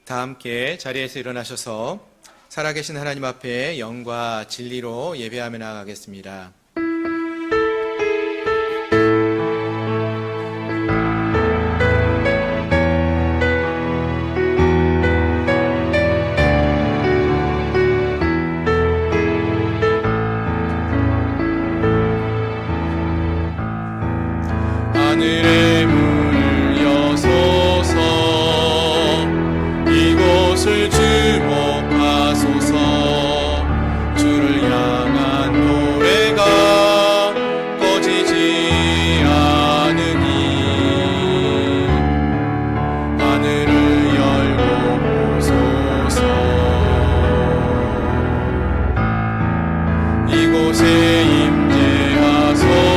다 함께 자리에서 일어나셔서 살아계신 하나님 앞에 영과 진리로 예배하며 나아가겠습니다. 하늘의 문을 여소서 이곳을 주목하소서. 주를 향한 노래가 꺼지지 않으니 하늘을 열고 보소서. 이곳에 임재하소서.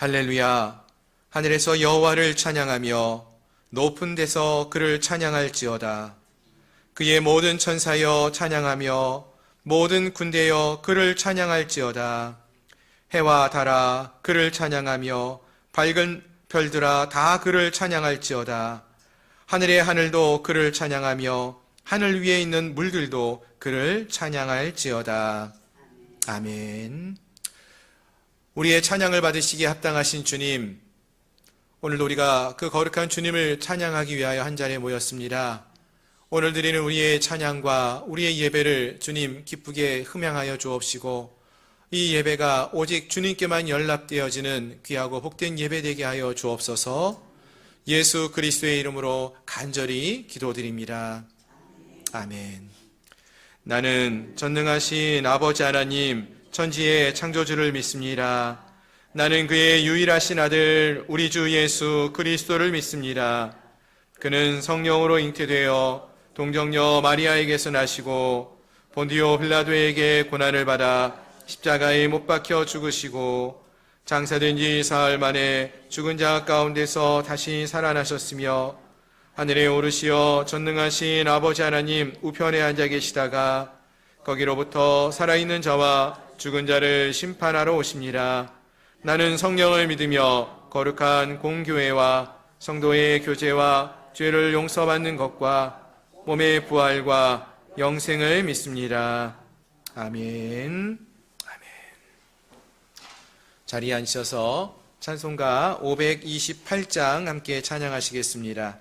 할렐루야. 하늘에서 여호와를 찬양하며 높은 데서 그를 찬양할지어다. 그의 모든 천사여 찬양하며 모든 군대여 그를 찬양할지어다. 해와 달아 그를 찬양하며 밝은 별들아 다 그를 찬양할지어다. 하늘의 하늘도 그를 찬양하며 하늘 위에 있는 물들도 그를 찬양할지어다. 아멘. 우리의 찬양을 받으시기에 합당하신 주님, 오늘도 우리가 그 거룩한 주님을 찬양하기 위하여 한 자리에 모였습니다. 오늘 드리는 우리의 찬양과 우리의 예배를 주님 기쁘게 흠양하여 주옵시고 이 예배가 오직 주님께만 연락되어지는 귀하고 복된 예배 되게 하여 주옵소서. 예수 그리스도의 이름으로 간절히 기도드립니다. 아멘. 나는 전능하신 아버지 하나님 천지의 창조주를 믿습니다. 나는 그의 유일하신 아들 우리 주 예수 그리스도를 믿습니다. 그는 성령으로 잉태되어 동정녀 마리아에게서 나시고 본디오 빌라도에게 고난을 받아 십자가에 못 박혀 죽으시고 장사된 지 사흘 만에 죽은 자 가운데서 다시 살아나셨으며 하늘에 오르시어 전능하신 아버지 하나님 우편에 앉아 계시다가 거기로부터 살아있는 자와 죽은 자를 심판하러 오십니다. 나는 성령을 믿으며 거룩한 공교회와 성도의 교제와 죄를 용서받는 것과 몸의 부활과 영생을 믿습니다. 아멘. 아멘. 자리에 앉으셔서 찬송가 528장 함께 찬양하시겠습니다.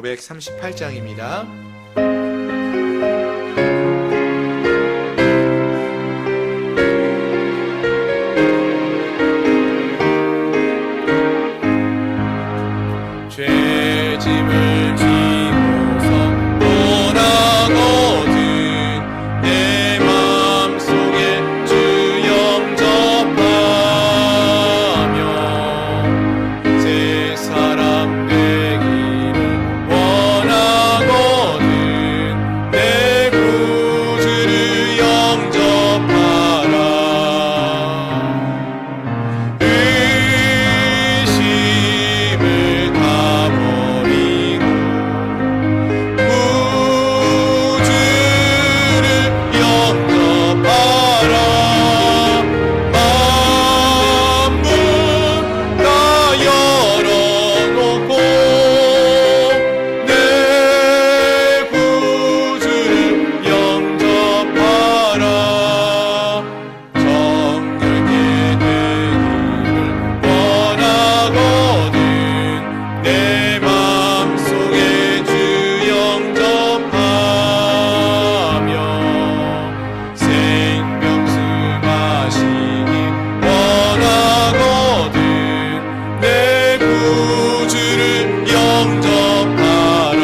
538장입니다. 죄짐을 지고서 떠나거든 내 마음속에 주 영접하며 새 사람 되기를 원하거든 내 구주를 영접하라. 의심을 다 버리고 구주를 영접하라. 만문 다 열어놓고 내 구주를 영접하라. 정결케 되기를 원하거든 내 마음속에 주 영접하며 생명수 마시기 원하거든 내 구주를 영접하라.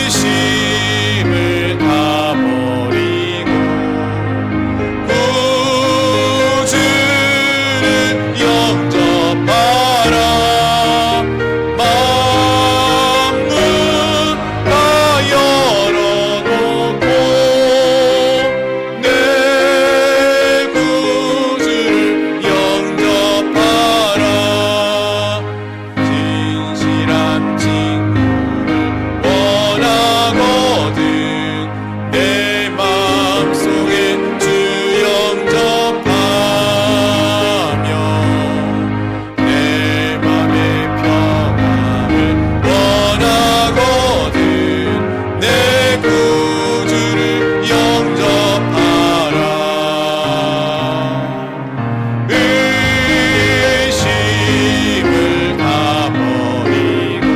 의심을 다 버리고 구주를 영접하라. 만문 다 열어놓고 내 구주를 영접하라. 진실한 친구를 원하거든 내 마음속에 주 영접하며 내 맘의 평안을 원하거든 내 구주를 영접하라. 의심을 다 버리고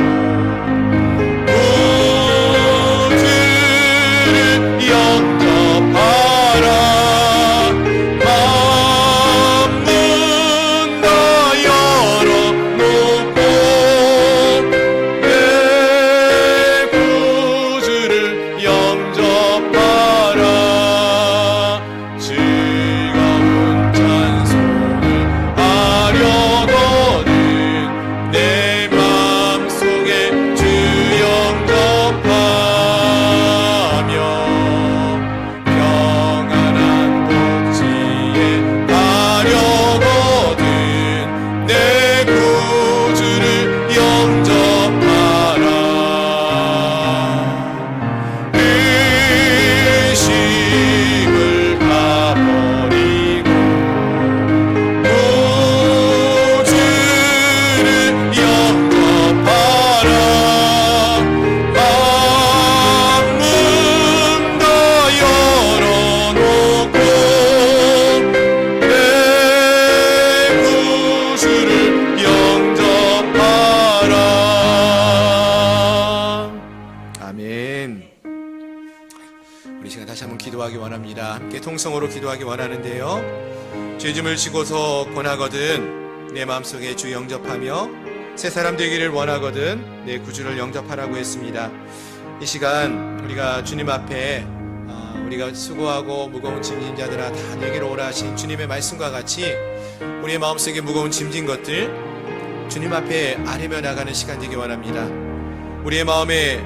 구주를 영접하라. 만문 다 열어놓고 내 구주를 영접하라. 즐거운 찬송을 하려거든 내 마음속에 주 영접하며 평안한 복지에 가려거든 내 구주를 영접하라. 의심을 다 버리고 구주를 영접하라. 만문 다 열어놓고 내 구주를 영접하라. 아멘. 우리 시간 다시 한번 기도하기 원합니다. 함께 통성으로 기도하기 원하는데요. 죄짐을 지고서 권하거든 내 마음속에 주 영접하며 새 사람 되기를 원하거든 내 구주를 영접하라고 했습니다. 이 시간 우리가 주님 앞에 우리가 수고하고 무거운 짐진 자들아 다 내게로 오라 하신 주님의 말씀과 같이 우리의 마음속에 무거운 짐진 것들 주님 앞에 아뢰며 나가는 시간 되기 원합니다. 우리의 마음에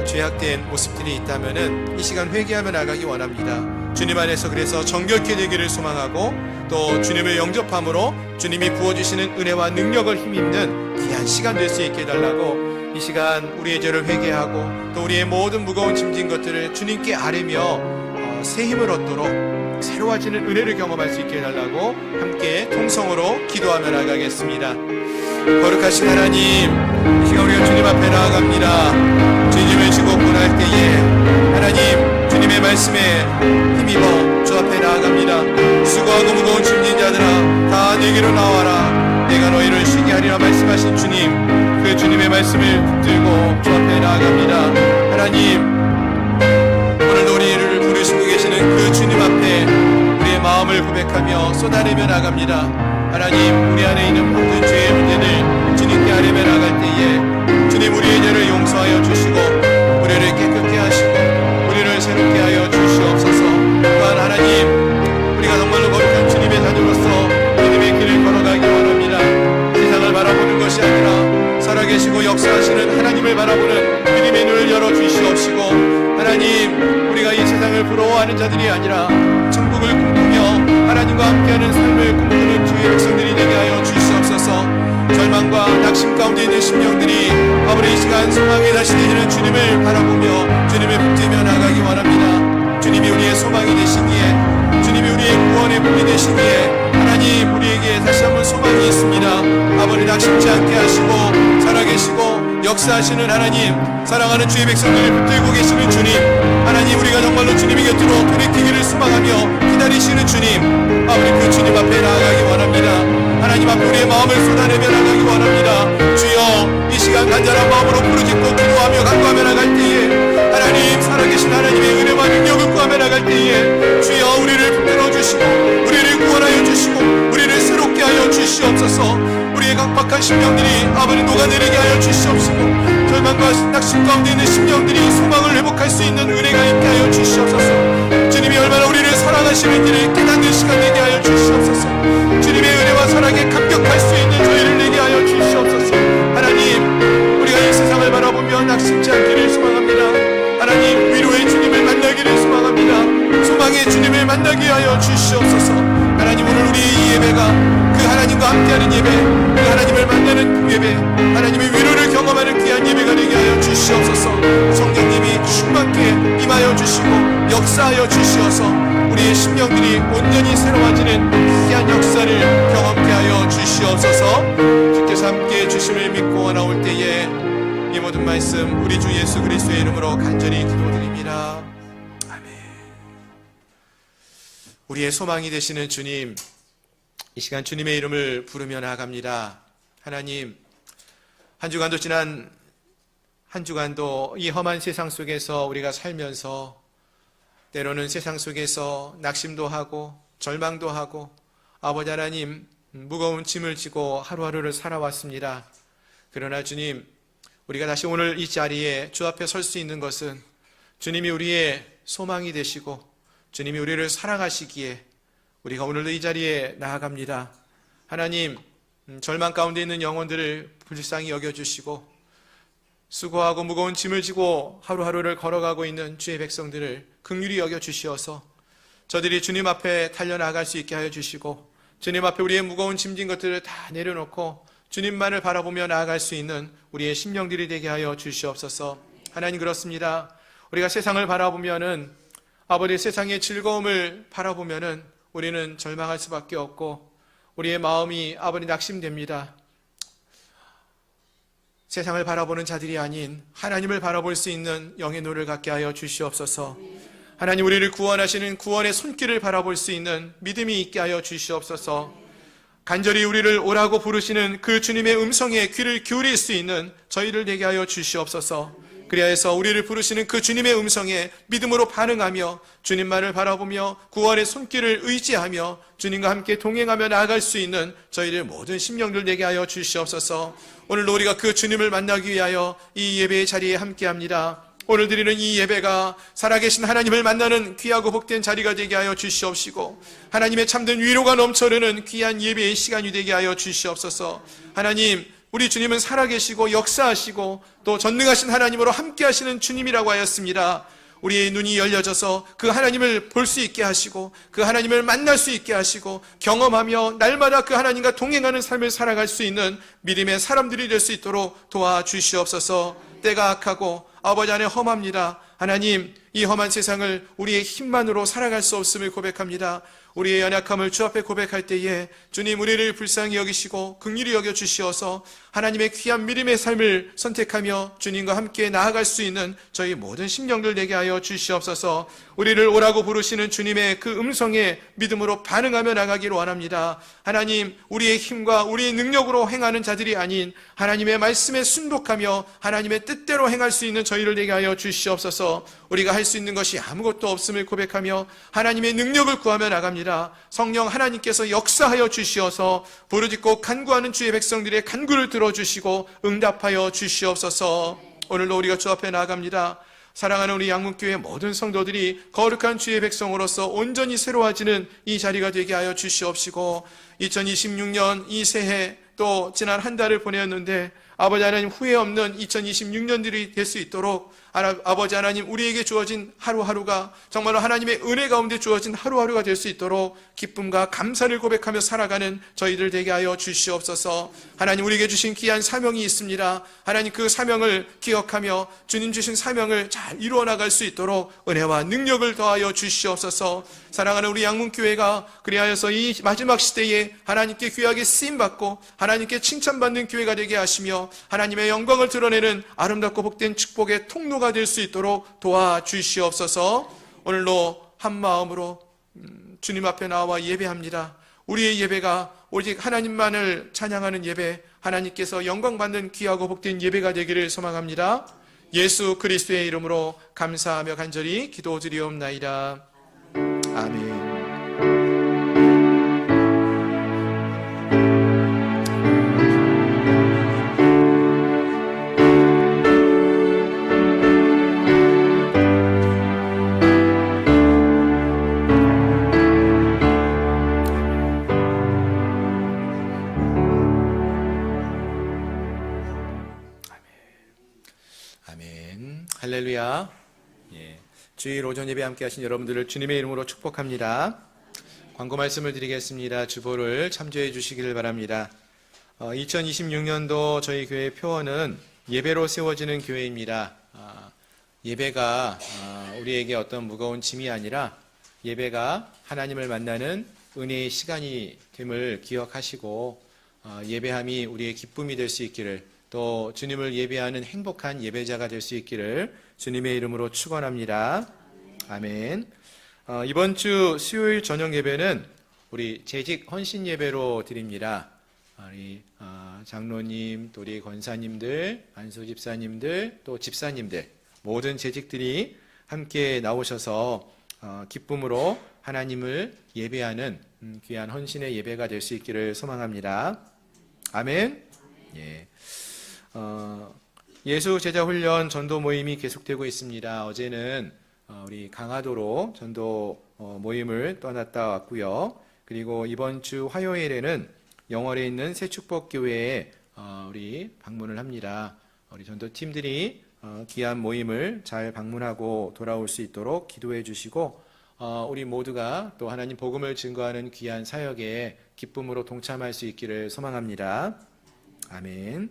죄악된 모습들이 있다면은 이 시간 회개하며 나가기 원합니다. 주님 안에서 그래서 정결케 되기를 소망하고 또 주님을 영접함으로 주님이 부어주시는 은혜와 능력을 힘입는 귀한 시간 될 수 있게 해달라고 이 시간 우리의 죄를 회개하고 또 우리의 모든 무거운 짐진 것들을 주님께 아뢰며 새 힘을 얻도록 새로워지는 은혜를 경험할 수 있게 해달라고 함께 통성으로 기도하며 나가겠습니다. 거룩하신 하나님, 이 시간 우리가 주님 앞에 나아갑니다. 주님을 지고 고날 때에 하나님 주님의 말씀에 힘입어 주 앞에 나아갑니다. 수고하고 무거운 짐진 자들아 다 내게로 나와라. 내가 너희를 쉬게 하리라 말씀하셨습니다. 살아가신 주님, 그 주님의 말씀을 붙들고 주 앞에 나아갑니다. 하나님, 오늘도 우리를 부르시고 계시는 그 주님 앞에 우리의 마음을 고백하며 쏟아내며 나갑니다. 하나님, 우리 안에 있는 모든 죄의 문제를 주님께 아뢰며 나갈 때에 주님, 우리의 죄를 용서하여 주시고 우리를 깨끗게 하시고 우리를 새롭게 하여 주시옵소서. 또한 하나님, 우리가 정말로 거룩한 주님의 자녀로서 믿음의 길을 걸어가기 원합니다. 세상을 바라보는 것이 아니라 살아계시고 역사하시는 하나님을 바라보는 믿음의 눈을 열어주시옵시고, 하나님, 우리가 이 세상을 부러워하는 자들이 아니라 천국을 꿈꾸며 하나님과 함께하는 삶을 꿈꾸는 주의 백성들이 되게 하여 주시옵소서. 절망과 낙심 가운데 있는 심령들이 아무리 이 시간 소망이 다시 되시는 주님을 바라보며 주님을 붙들며 나가기 원합니다. 주님이 우리의 소망이 되시기에, 주님이 우리의 구원의 문이 되시기에 하나님, 우리에게 다시 한번 소망이 있습니다. 아버지, 낙심치 않게 하시고 살아계시고 역사하시는 하나님, 사랑하는 주의 백성들을 붙들고 계시는 주님, 하나님, 우리가 정말로 주님의 곁으로 돌이키기를 소망하며 기다리시는 주님, 아버지, 그 주님 앞에 나아가기 원합니다. 하나님 앞에 우리의 마음을 쏟아내며 나가기 원합니다. 주여, 이 시간 간절한 마음으로 부르짖고 기도하며 간구하며 나갈 때에 하나님, 살아계신 하나님의 은혜와 능력을 구하며 나갈 때에 주여, 우리를 붙들어 주시고 우리를 구원하여 주시고 우리를 새롭게 하여 주시옵소서. 우리의 각박한 심령들이 아버지 녹아내리게 하여 주시옵시고, 절망과 낙심 가운데 있는 심령들이 소망을 회복할 수 있는 은혜가 있게 하여 주시옵소서. 주님이 얼마나 우리를 사랑하시는지를 깨닫는 시간 되게 하여 주시옵소서. 주님의 은혜와 사랑에 감격할 수 있는 저희를 내게 하여 주시옵소서. 하나님, 우리가 이 세상을 바라보며 낙심치 않기를 소망합니다. 하나님, 위로의 주님을 만나기를 소망합니다. 소망의 주님을 만나게 하여 주시옵소서. 하나님, 오늘 우리 이 예배가 그 하나님과 함께하는 예배, 그 하나님을 만나는 그 예배, 하나님의 위로를 경험하는 귀한 예배가 되게 하여 주시옵소서. 성령님이 충만케 임하여 주시고 역사하여 주시어서 우리의 심령들이 온전히 새로워지는 귀한 역사를 경험케 하여 주시옵소서. 주께서 함께 주심을 믿고 나올 때에 이 모든 말씀 우리 주 예수 그리스도의 이름으로 간절히 기도드립니다. 아멘. 우리의 소망이 되시는 주님, 이 시간 주님의 이름을 부르며 나아갑니다. 하나님, 한 주간도 지난 한 주간도 이 험한 세상 속에서 우리가 살면서 때로는 세상 속에서 낙심도 하고 절망도 하고 아버지 하나님, 무거운 짐을 지고 하루하루를 살아왔습니다. 그러나 주님, 우리가 다시 오늘 이 자리에 주 앞에 설 수 있는 것은 주님이 우리의 소망이 되시고 주님이 우리를 사랑하시기에 우리가 오늘도 이 자리에 나아갑니다. 하나님, 절망 가운데 있는 영혼들을 불쌍히 여겨주시고 수고하고 무거운 짐을 지고 하루하루를 걸어가고 있는 주의 백성들을 긍휼히 여겨주시어서 저들이 주님 앞에 달려나갈 수 있게 하여 주시고 주님 앞에 우리의 무거운 짐진 것들을 다 내려놓고 주님만을 바라보며 나아갈 수 있는 우리의 심령들이 되게 하여 주시옵소서. 하나님, 그렇습니다. 우리가 세상을 바라보면은 아버지, 세상의 즐거움을 바라보면은 우리는 절망할 수밖에 없고 우리의 마음이 아버지 낙심됩니다. 세상을 바라보는 자들이 아닌 하나님을 바라볼 수 있는 영의 눈을 갖게 하여 주시옵소서. 하나님, 우리를 구원하시는 구원의 손길을 바라볼 수 있는 믿음이 있게 하여 주시옵소서. 간절히 우리를 오라고 부르시는 그 주님의 음성에 귀를 기울일 수 있는 저희를 되게 하여 주시옵소서. 그리하여서 우리를 부르시는 그 주님의 음성에 믿음으로 반응하며 주님만을 바라보며 구원의 손길을 의지하며 주님과 함께 동행하며 나아갈 수 있는 저희들 모든 심령들 되게 하여 주시옵소서. 오늘도 우리가 그 주님을 만나기 위하여 이 예배의 자리에 함께합니다. 오늘 드리는 이 예배가 살아계신 하나님을 만나는 귀하고 복된 자리가 되게 하여 주시옵시고 하나님의 참된 위로가 넘쳐흐르는 귀한 예배의 시간이 되게 하여 주시옵소서. 하나님, 우리 주님은 살아계시고 역사하시고 또 전능하신 하나님으로 함께하시는 주님이라고 하였습니다. 우리의 눈이 열려져서 그 하나님을 볼 수 있게 하시고 그 하나님을 만날 수 있게 하시고 경험하며 날마다 그 하나님과 동행하는 삶을 살아갈 수 있는 믿음의 사람들이 될 수 있도록 도와주시옵소서. 때가 악하고 아버지 안에 험합니다. 하나님, 이 험한 세상을 우리의 힘만으로 살아갈 수 없음을 고백합니다. 우리의 연약함을 주 앞에 고백할 때에 주님 우리를 불쌍히 여기시고 긍휼히 여겨 주시어서 하나님의 귀한 믿음의 삶을 선택하며 주님과 함께 나아갈 수 있는 저희 모든 심령들 되게 하여 주시옵소서. 우리를 오라고 부르시는 주님의 그 음성에 믿음으로 반응하며 나가기를 원합니다. 하나님, 우리의 힘과 우리의 능력으로 행하는 자들이 아닌 하나님의 말씀에 순복하며 하나님의 뜻대로 행할 수 있는 저희를 되게 하여 주시옵소서. 우리가 할 수 있는 것이 아무것도 없음을 고백하며 하나님의 능력을 구하며 나갑니다. 성령 하나님께서 역사하여 주시어서 부르짖고 간구하는 주의 백성들의 간구를 들어주시고 응답하여 주시옵소서. 오늘도 우리가 주 앞에 나아갑니다. 사랑하는 우리 양문교회 모든 성도들이 거룩한 주의 백성으로서 온전히 새로워지는 이 자리가 되게 하여 주시옵시고 2026년 이 새해 또 지난 한 달을 보내었는데 아버지 하나님 후회 없는 2026년들이 될 수 있도록 아버지 하나님 우리에게 주어진 하루하루가 정말로 하나님의 은혜 가운데 주어진 하루하루가 될 수 있도록 기쁨과 감사를 고백하며 살아가는 저희들 되게 하여 주시옵소서. 하나님 우리에게 주신 귀한 사명이 있습니다. 하나님 그 사명을 기억하며 주님 주신 사명을 잘 이루어 나갈 수 있도록 은혜와 능력을 더하여 주시옵소서. 사랑하는 우리 양문교회가 그리하여서 이 마지막 시대에 하나님께 귀하게 쓰임받고 하나님께 칭찬받는 교회가 되게 하시며 하나님의 영광을 드러내는 아름답고 복된 축복의 통로가 될 수 있도록 도와주시옵소서. 오늘도 한 마음으로 주님 앞에 나와 예배합니다. 우리의 예배가 오직 하나님만을 찬양하는 예배, 하나님께서 영광받는 귀하고 복된 예배가 되기를 소망합니다. 예수 그리스도의 이름으로 감사하며 간절히 기도드리옵나이다. 아멘. 아멘. 할렐루야. 예. 주일 오전 예배 함께 하신 여러분들을 주님의 이름으로 축복합니다. 광고 말씀을 드리겠습니다. 주보를 참조해 주시기를 바랍니다. 2026년도 저희 교회 표어는 예배로 세워지는 교회입니다. 예배가 우리에게 어떤 무거운 짐이 아니라 예배가 하나님을 만나는 은혜의 시간이 됨을 기억하시고 예배함이 우리의 기쁨이 될 수 있기를 또 주님을 예배하는 행복한 예배자가 될 수 있기를 주님의 이름으로 축원합니다. 아멘. 이번 주 수요일 저녁 예배는 우리 재직 헌신 예배로 드립니다. 우리 장로님, 또 우리 권사님들, 안수 집사님들, 또 집사님들 모든 재직들이 함께 나오셔서 기쁨으로 하나님을 예배하는 귀한 헌신의 예배가 될 수 있기를 소망합니다. 아멘. 예. 예수 제자 훈련 전도 모임이 계속되고 있습니다. 어제는 우리 강화도로 전도 모임을 떠났다 왔고요. 그리고 이번 주 화요일에는 영월에 있는 새축복교회에 우리 방문을 합니다. 우리 전도팀들이 귀한 모임을 잘 방문하고 돌아올 수 있도록 기도해 주시고 우리 모두가 또 하나님 복음을 증거하는 귀한 사역에 기쁨으로 동참할 수 있기를 소망합니다. 아멘.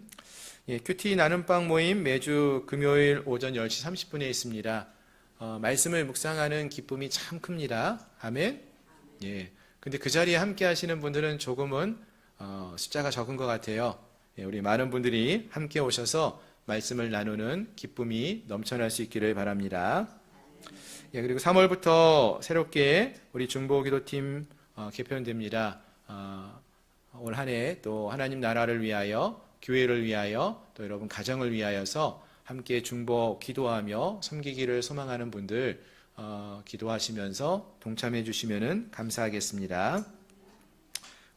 예, 큐티 나눔빵 모임 매주 금요일 오전 10시 30분에 있습니다. 말씀을 묵상하는 기쁨이 참 큽니다. 아멘. 예. 근데 그 자리에 함께 하시는 분들은 조금은 숫자가 적은 것 같아요. 예, 우리 많은 분들이 함께 오셔서 말씀을 나누는 기쁨이 넘쳐날 수 있기를 바랍니다. 예, 그리고 3월부터 새롭게 우리 중보기도팀 개편됩니다. 올 한 해 또 하나님 나라를 위하여 교회를 위하여 또 여러분 가정을 위하여서 함께 중보 기도하며 섬기기를 소망하는 분들 기도하시면서 동참해 주시면 감사하겠습니다.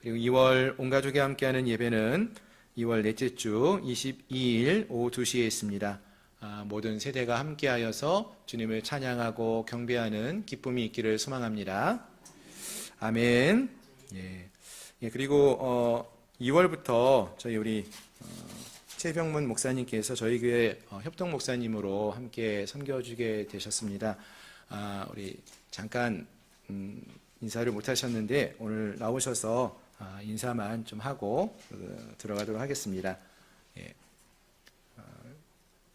그리고 2월 온 가족이 함께하는 예배는 2월 넷째 주 22일 오후 2시에 있습니다. 모든 세대가 함께하여서 주님을 찬양하고 경배하는 기쁨이 있기를 소망합니다. 아멘. 예. 예, 그리고 2월부터 저희 우리 최병문 목사님께서 저희 교회 협동 목사님으로 함께 섬겨주게 되셨습니다. 우리 잠깐 인사를 못 하셨는데 오늘 나오셔서 인사만 좀 하고 들어가도록 하겠습니다. 예.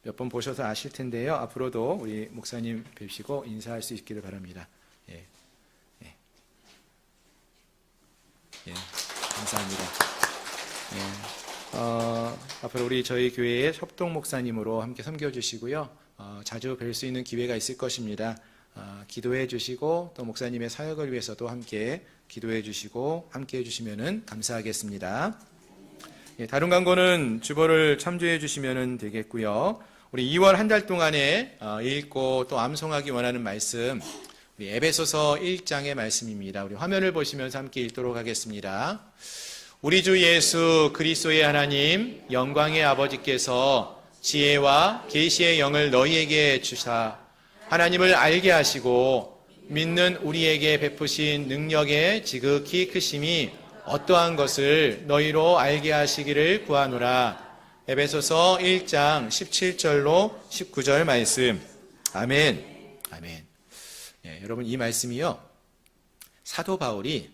몇 번 보셔서 아실 텐데요. 앞으로도 우리 목사님 뵙시고 인사할 수 있기를 바랍니다. 예. 예. 예, 감사합니다. 앞으로 우리 저희 교회의 협동 목사님으로 함께 섬겨주시고요. 자주 뵐 수 있는 기회가 있을 것입니다. 기도해 주시고 또 목사님의 사역을 위해서도 함께 기도해 주시고 함께 해주시면 감사하겠습니다. 예, 다른 광고는 주보를 참조해 주시면 되겠고요. 우리 2월 한 달 동안에 읽고 또 암송하기 원하는 말씀, 우리 에베소서 1장의 말씀입니다. 우리 화면을 보시면서 함께 읽도록 하겠습니다. 우리 주 예수 그리스도의 하나님 영광의 아버지께서 지혜와 계시의 영을 너희에게 주사 하나님을 알게 하시고 믿는 우리에게 베푸신 능력의 지극히 크심이 어떠한 것을 너희로 알게 하시기를 구하노라. 에베소서 1장 17절로 19절 말씀. 아멘. 아멘. 예, 여러분 이 말씀이요. 사도 바울이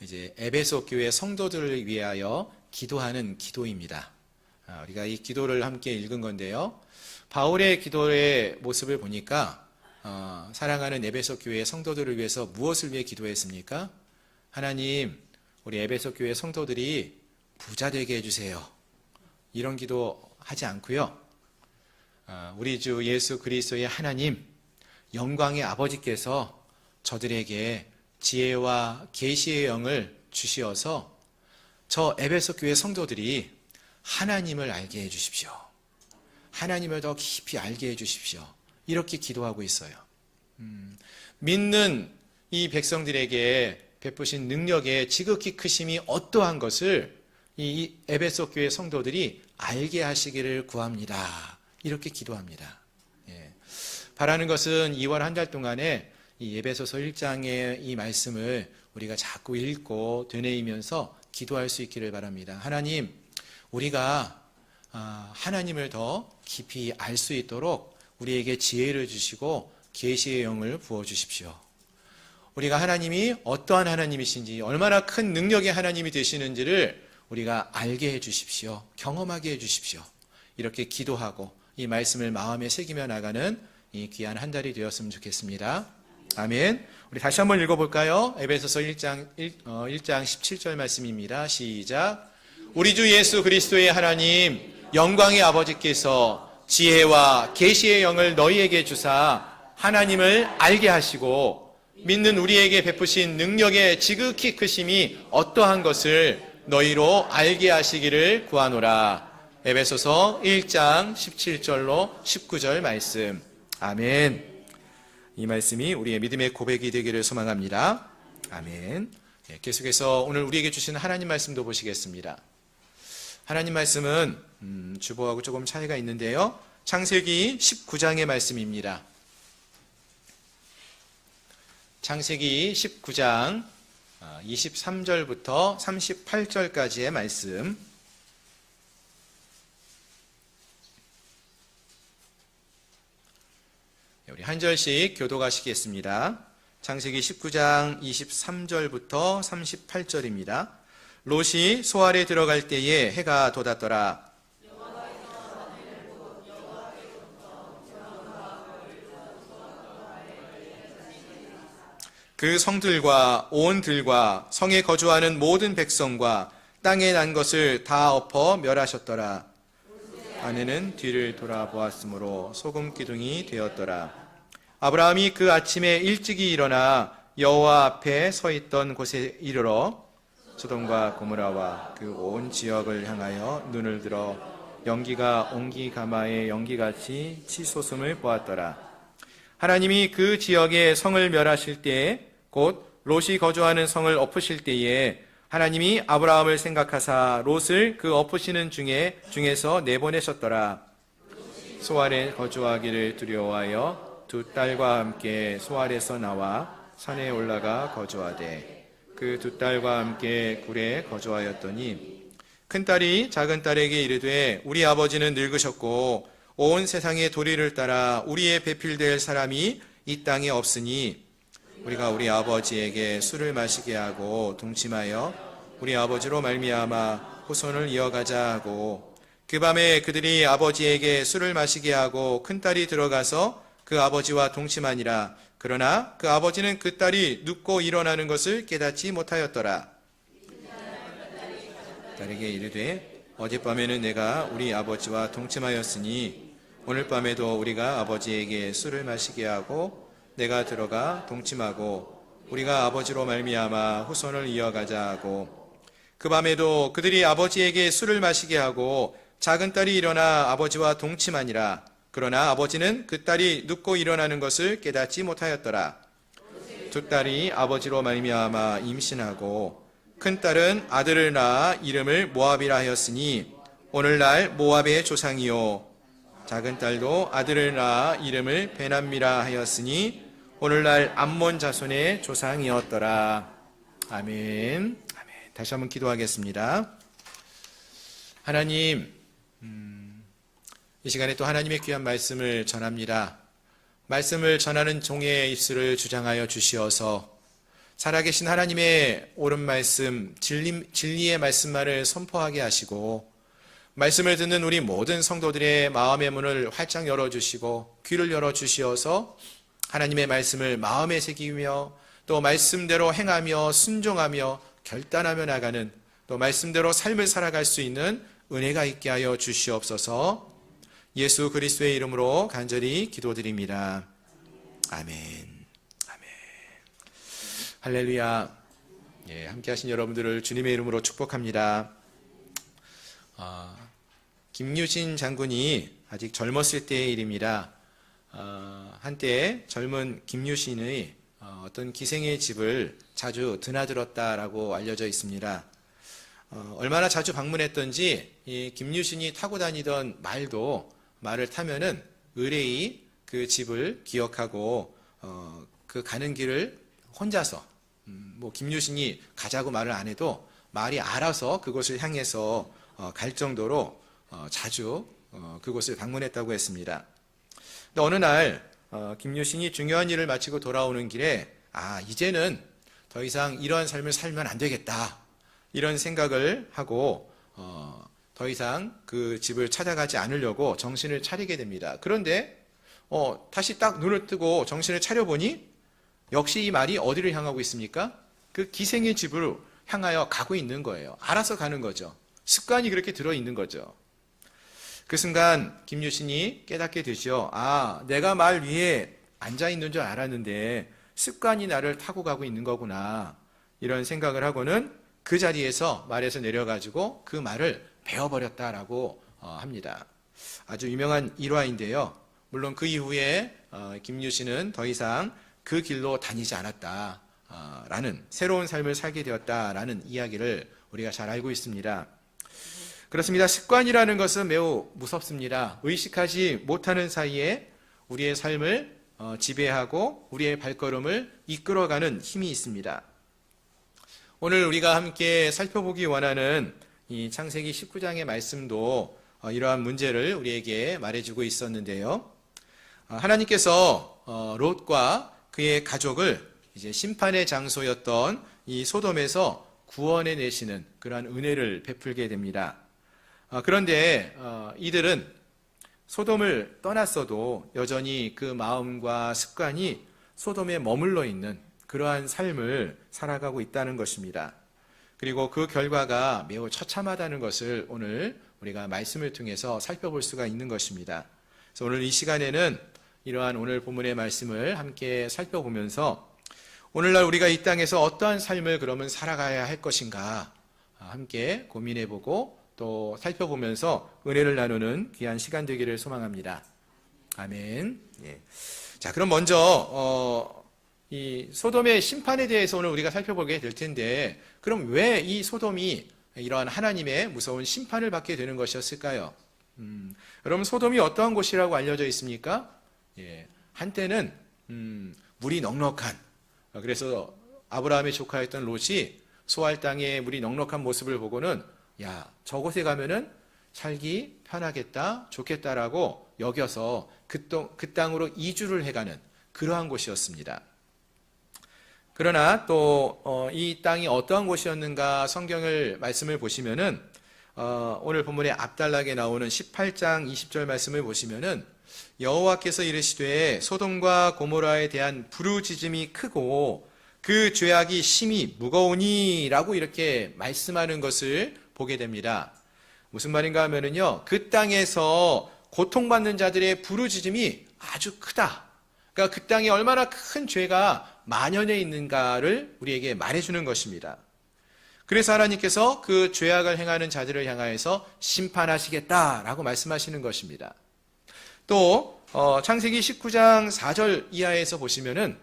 이제 에베소 교회 성도들을 위하여 기도하는 기도입니다. 우리가 이 기도를 함께 읽은 건데요. 바울의 기도의 모습을 보니까 사랑하는 에베소 교회 성도들을 위해서 무엇을 위해 기도했습니까? 하나님, 우리 에베소 교회 성도들이 부자 되게 해주세요. 이런 기도 하지 않고요. 우리 주 예수 그리스도의 하나님, 영광의 아버지께서 저들에게 지혜와 계시의 영을 주시어서 저 에베소 교회 성도들이 하나님을 알게 해주십시오. 하나님을 더 깊이 알게 해주십시오. 이렇게 기도하고 있어요. 믿는 이 백성들에게 베푸신 능력의 지극히 크심이 어떠한 것을 이 에베소 교회 성도들이 알게 하시기를 구합니다. 이렇게 기도합니다. 예. 바라는 것은 2월 한 달 동안에 이 에베소서 1장의 이 말씀을 우리가 자꾸 읽고 되뇌이면서 기도할 수 있기를 바랍니다. 하나님, 우리가 하나님을 더 깊이 알 수 있도록 우리에게 지혜를 주시고 계시의 영을 부어주십시오. 우리가 하나님이 어떠한 하나님이신지, 얼마나 큰 능력의 하나님이 되시는지를 우리가 알게 해주십시오. 경험하게 해주십시오. 이렇게 기도하고 이 말씀을 마음에 새기며 나가는 이 귀한 한 달이 되었으면 좋겠습니다. 아멘. 우리 다시 한번 읽어볼까요? 에베소서 1장 17절 말씀입니다. 시작. 우리 주 예수 그리스도의 하나님 영광의 아버지께서 지혜와 계시의 영을 너희에게 주사 하나님을 알게 하시고 믿는 우리에게 베푸신 능력의 지극히 크심이 어떠한 것을 너희로 알게 하시기를 구하노라. 에베소서 1장 17절로 19절 말씀. 아멘. 이 말씀이 우리의 믿음의 고백이 되기를 소망합니다. 아멘. 계속해서 오늘 우리에게 주신 하나님 말씀도 보시겠습니다. 하나님 말씀은 주보하고 조금 차이가 있는데요. 창세기 19장의 말씀입니다. 창세기 19장 23절부터 38절까지의 말씀. 우리 한 절씩 교독하시겠습니다. 창세기 19장 23절부터 38절입니다. 롯이 소알에 들어갈 때에 해가 돋았더라. 그 성들과 온 들과 성에 거주하는 모든 백성과 땅에 난 것을 다 엎어 멸하셨더라. 아내는 뒤를 돌아보았으므로 소금 기둥이 되었더라. 아브라함이 그 아침에 일찍이 일어나 여호와 앞에 서 있던 곳에 이르러 소돔과 고모라와 그 온 지역을 향하여 눈을 들어 연기가 옹기 가마의 연기같이 치솟음을 보았더라. 하나님이 그 지역의 성을 멸하실 때에 곧 롯이 거주하는 성을 엎으실 때에 하나님이 아브라함을 생각하사 롯을 그 엎으시는 중에서 내보내셨더라. 소알에 거주하기를 두려워하여 두 딸과 함께 소알에서 나와 산에 올라가 거주하되 그 두 딸과 함께 굴에 거주하였더니 큰딸이 작은 딸에게 이르되 우리 아버지는 늙으셨고 온 세상의 도리를 따라 우리의 배필될 사람이 이 땅에 없으니 우리가 우리 아버지에게 술을 마시게 하고 동침하여 우리 아버지로 말미암아 후손을 이어가자 하고 그 밤에 그들이 아버지에게 술을 마시게 하고 큰딸이 들어가서 그 아버지와 동침하니라. 그러나 그 아버지는 그 딸이 눕고 일어나는 것을 깨닫지 못하였더라. 딸에게 이르되 어젯밤에는 내가 우리 아버지와 동침하였으니 오늘 밤에도 우리가 아버지에게 술을 마시게 하고 내가 들어가 동침하고 우리가 아버지로 말미암아 후손을 이어가자 하고 그 밤에도 그들이 아버지에게 술을 마시게 하고 작은 딸이 일어나 아버지와 동침하니라. 그러나 아버지는 그 딸이 눕고 일어나는 것을 깨닫지 못하였더라. 두 딸이 아버지로 말미암아 임신하고 큰 딸은 아들을 낳아 이름을 모압이라 하였으니 오늘날 모압의 조상이요 작은 딸도 아들을 낳아 이름을 베남미라 하였으니 오늘날 암몬 자손의 조상이었더라. 아멘. 다시 한번 기도하겠습니다. 하나님, 이 시간에 또 하나님의 귀한 말씀을 전합니다. 말씀을 전하는 종의 입술을 주장하여 주시어서 살아계신 하나님의 옳은 말씀, 진리의 말씀만을 선포하게 하시고 말씀을 듣는 우리 모든 성도들의 마음의 문을 활짝 열어주시고 귀를 열어주시어서 하나님의 말씀을 마음에 새기며 또 말씀대로 행하며 순종하며 결단하며 나가는 또 말씀대로 삶을 살아갈 수 있는 은혜가 있게 하여 주시옵소서. 예수 그리스도의 이름으로 간절히 기도드립니다. 아멘. 아멘. 할렐루야. 함께 하신 여러분들을 주님의 이름으로 축복합니다. 김유신 장군이 아직 젊었을 때의 일입니다. 한때 젊은 김유신의 어떤 기생의 집을 자주 드나들었다라고 알려져 있습니다. 얼마나 자주 방문했던지 이 김유신이 타고 다니던 말을 타면은 의뢰이 그 집을 기억하고 그 가는 길을 혼자서 김유신이 가자고 말을 안 해도 말이 알아서 그곳을 향해서 갈 정도로 자주 그곳을 방문했다고 했습니다. 근데 어느 날 김유신이 중요한 일을 마치고 돌아오는 길에 이제는 더 이상 이러한 삶을 살면 안 되겠다 이런 생각을 하고 더 이상 그 집을 찾아가지 않으려고 정신을 차리게 됩니다. 그런데 다시 딱 눈을 뜨고 정신을 차려보니 역시 이 말이 어디를 향하고 있습니까? 그 기생의 집으로 향하여 가고 있는 거예요. 알아서 가는 거죠. 습관이 그렇게 들어있는 거죠. 그 순간 김유신이 깨닫게 되죠. 내가 말 위에 앉아있는 줄 알았는데 습관이 나를 타고 가고 있는 거구나. 이런 생각을 하고는 그 자리에서 말에서 내려가지고 그 말을 베어버렸다라고 합니다. 아주 유명한 일화인데요. 물론 그 이후에 김유신은 더 이상 그 길로 다니지 않았다라는 새로운 삶을 살게 되었다라는 이야기를 우리가 잘 알고 있습니다. 그렇습니다. 습관이라는 것은 매우 무섭습니다. 의식하지 못하는 사이에 우리의 삶을 지배하고 우리의 발걸음을 이끌어가는 힘이 있습니다. 오늘 우리가 함께 살펴보기 원하는 이 창세기 19장의 말씀도 이러한 문제를 우리에게 말해주고 있었는데요. 하나님께서 롯과 그의 가족을 이제 심판의 장소였던 이 소돔에서 구원해 내시는 그러한 은혜를 베풀게 됩니다. 그런데 이들은 소돔을 떠났어도 여전히 그 마음과 습관이 소돔에 머물러 있는 그러한 삶을 살아가고 있다는 것입니다. 그리고 그 결과가 매우 처참하다는 것을 오늘 우리가 말씀을 통해서 살펴볼 수가 있는 것입니다. 그래서 오늘 이 시간에는 이러한 오늘 본문의 말씀을 함께 살펴보면서 오늘날 우리가 이 땅에서 어떠한 삶을 그러면 살아가야 할 것인가 함께 고민해보고 또 살펴보면서 은혜를 나누는 귀한 시간 되기를 소망합니다. 아멘. 자, 그럼 먼저 이 소돔의 심판에 대해서 오늘 우리가 살펴보게 될 텐데, 그럼 왜 이 소돔이 이러한 하나님의 무서운 심판을 받게 되는 것이었을까요? 여러분, 소돔이 어떠한 곳이라고 알려져 있습니까? 한때는 물이 넉넉한, 그래서 아브라함의 조카였던 롯이 소알 땅에 물이 넉넉한 모습을 보고는 저곳에 가면은 살기 편하겠다, 좋겠다라고 여겨서 그 땅으로 이주를 해가는 그러한 곳이었습니다. 그러나 또 이 땅이 어떠한 곳이었는가 성경을 말씀을 보시면은 오늘 본문에 앞달락에 나오는 18장 20절 말씀을 보시면은 여호와께서 이르시되 소돔과 고모라에 대한 부르짖음이 크고 그 죄악이 심히 무거우니라고 이렇게 말씀하는 것을 보게 됩니다. 무슨 말인가 하면은요, 그 땅에서 고통받는 자들의 부르짖음이 아주 크다. 그러니까 그 땅에 얼마나 큰 죄가 만연해 있는가를 우리에게 말해주는 것입니다. 그래서 하나님께서 그 죄악을 행하는 자들을 향하여서 심판하시겠다라고 말씀하시는 것입니다. 또 창세기 19장 4절 이하에서 보시면은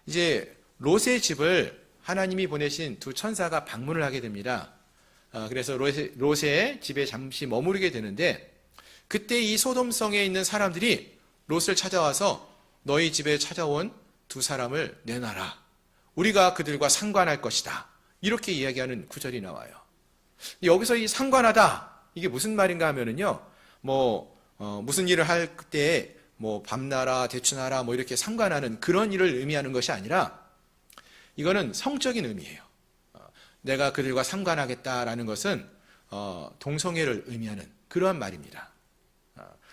이제 롯의 집을 하나님이 보내신 두 천사가 방문을 하게 됩니다. 그래서 롯의 집에 잠시 머무르게 되는데, 그때 이 소돔성에 있는 사람들이 롯을 찾아와서 너희 집에 찾아온 두 사람을 내놔라. 우리가 그들과 상관할 것이다. 이렇게 이야기하는 구절이 나와요. 여기서 이 상관하다, 이게 무슨 말인가 하면은요, 무슨 일을 할 때 밤나라, 대추나라 이렇게 상관하는 그런 일을 의미하는 것이 아니라, 이거는 성적인 의미예요. 내가 그들과 상관하겠다라는 것은 동성애를 의미하는 그러한 말입니다.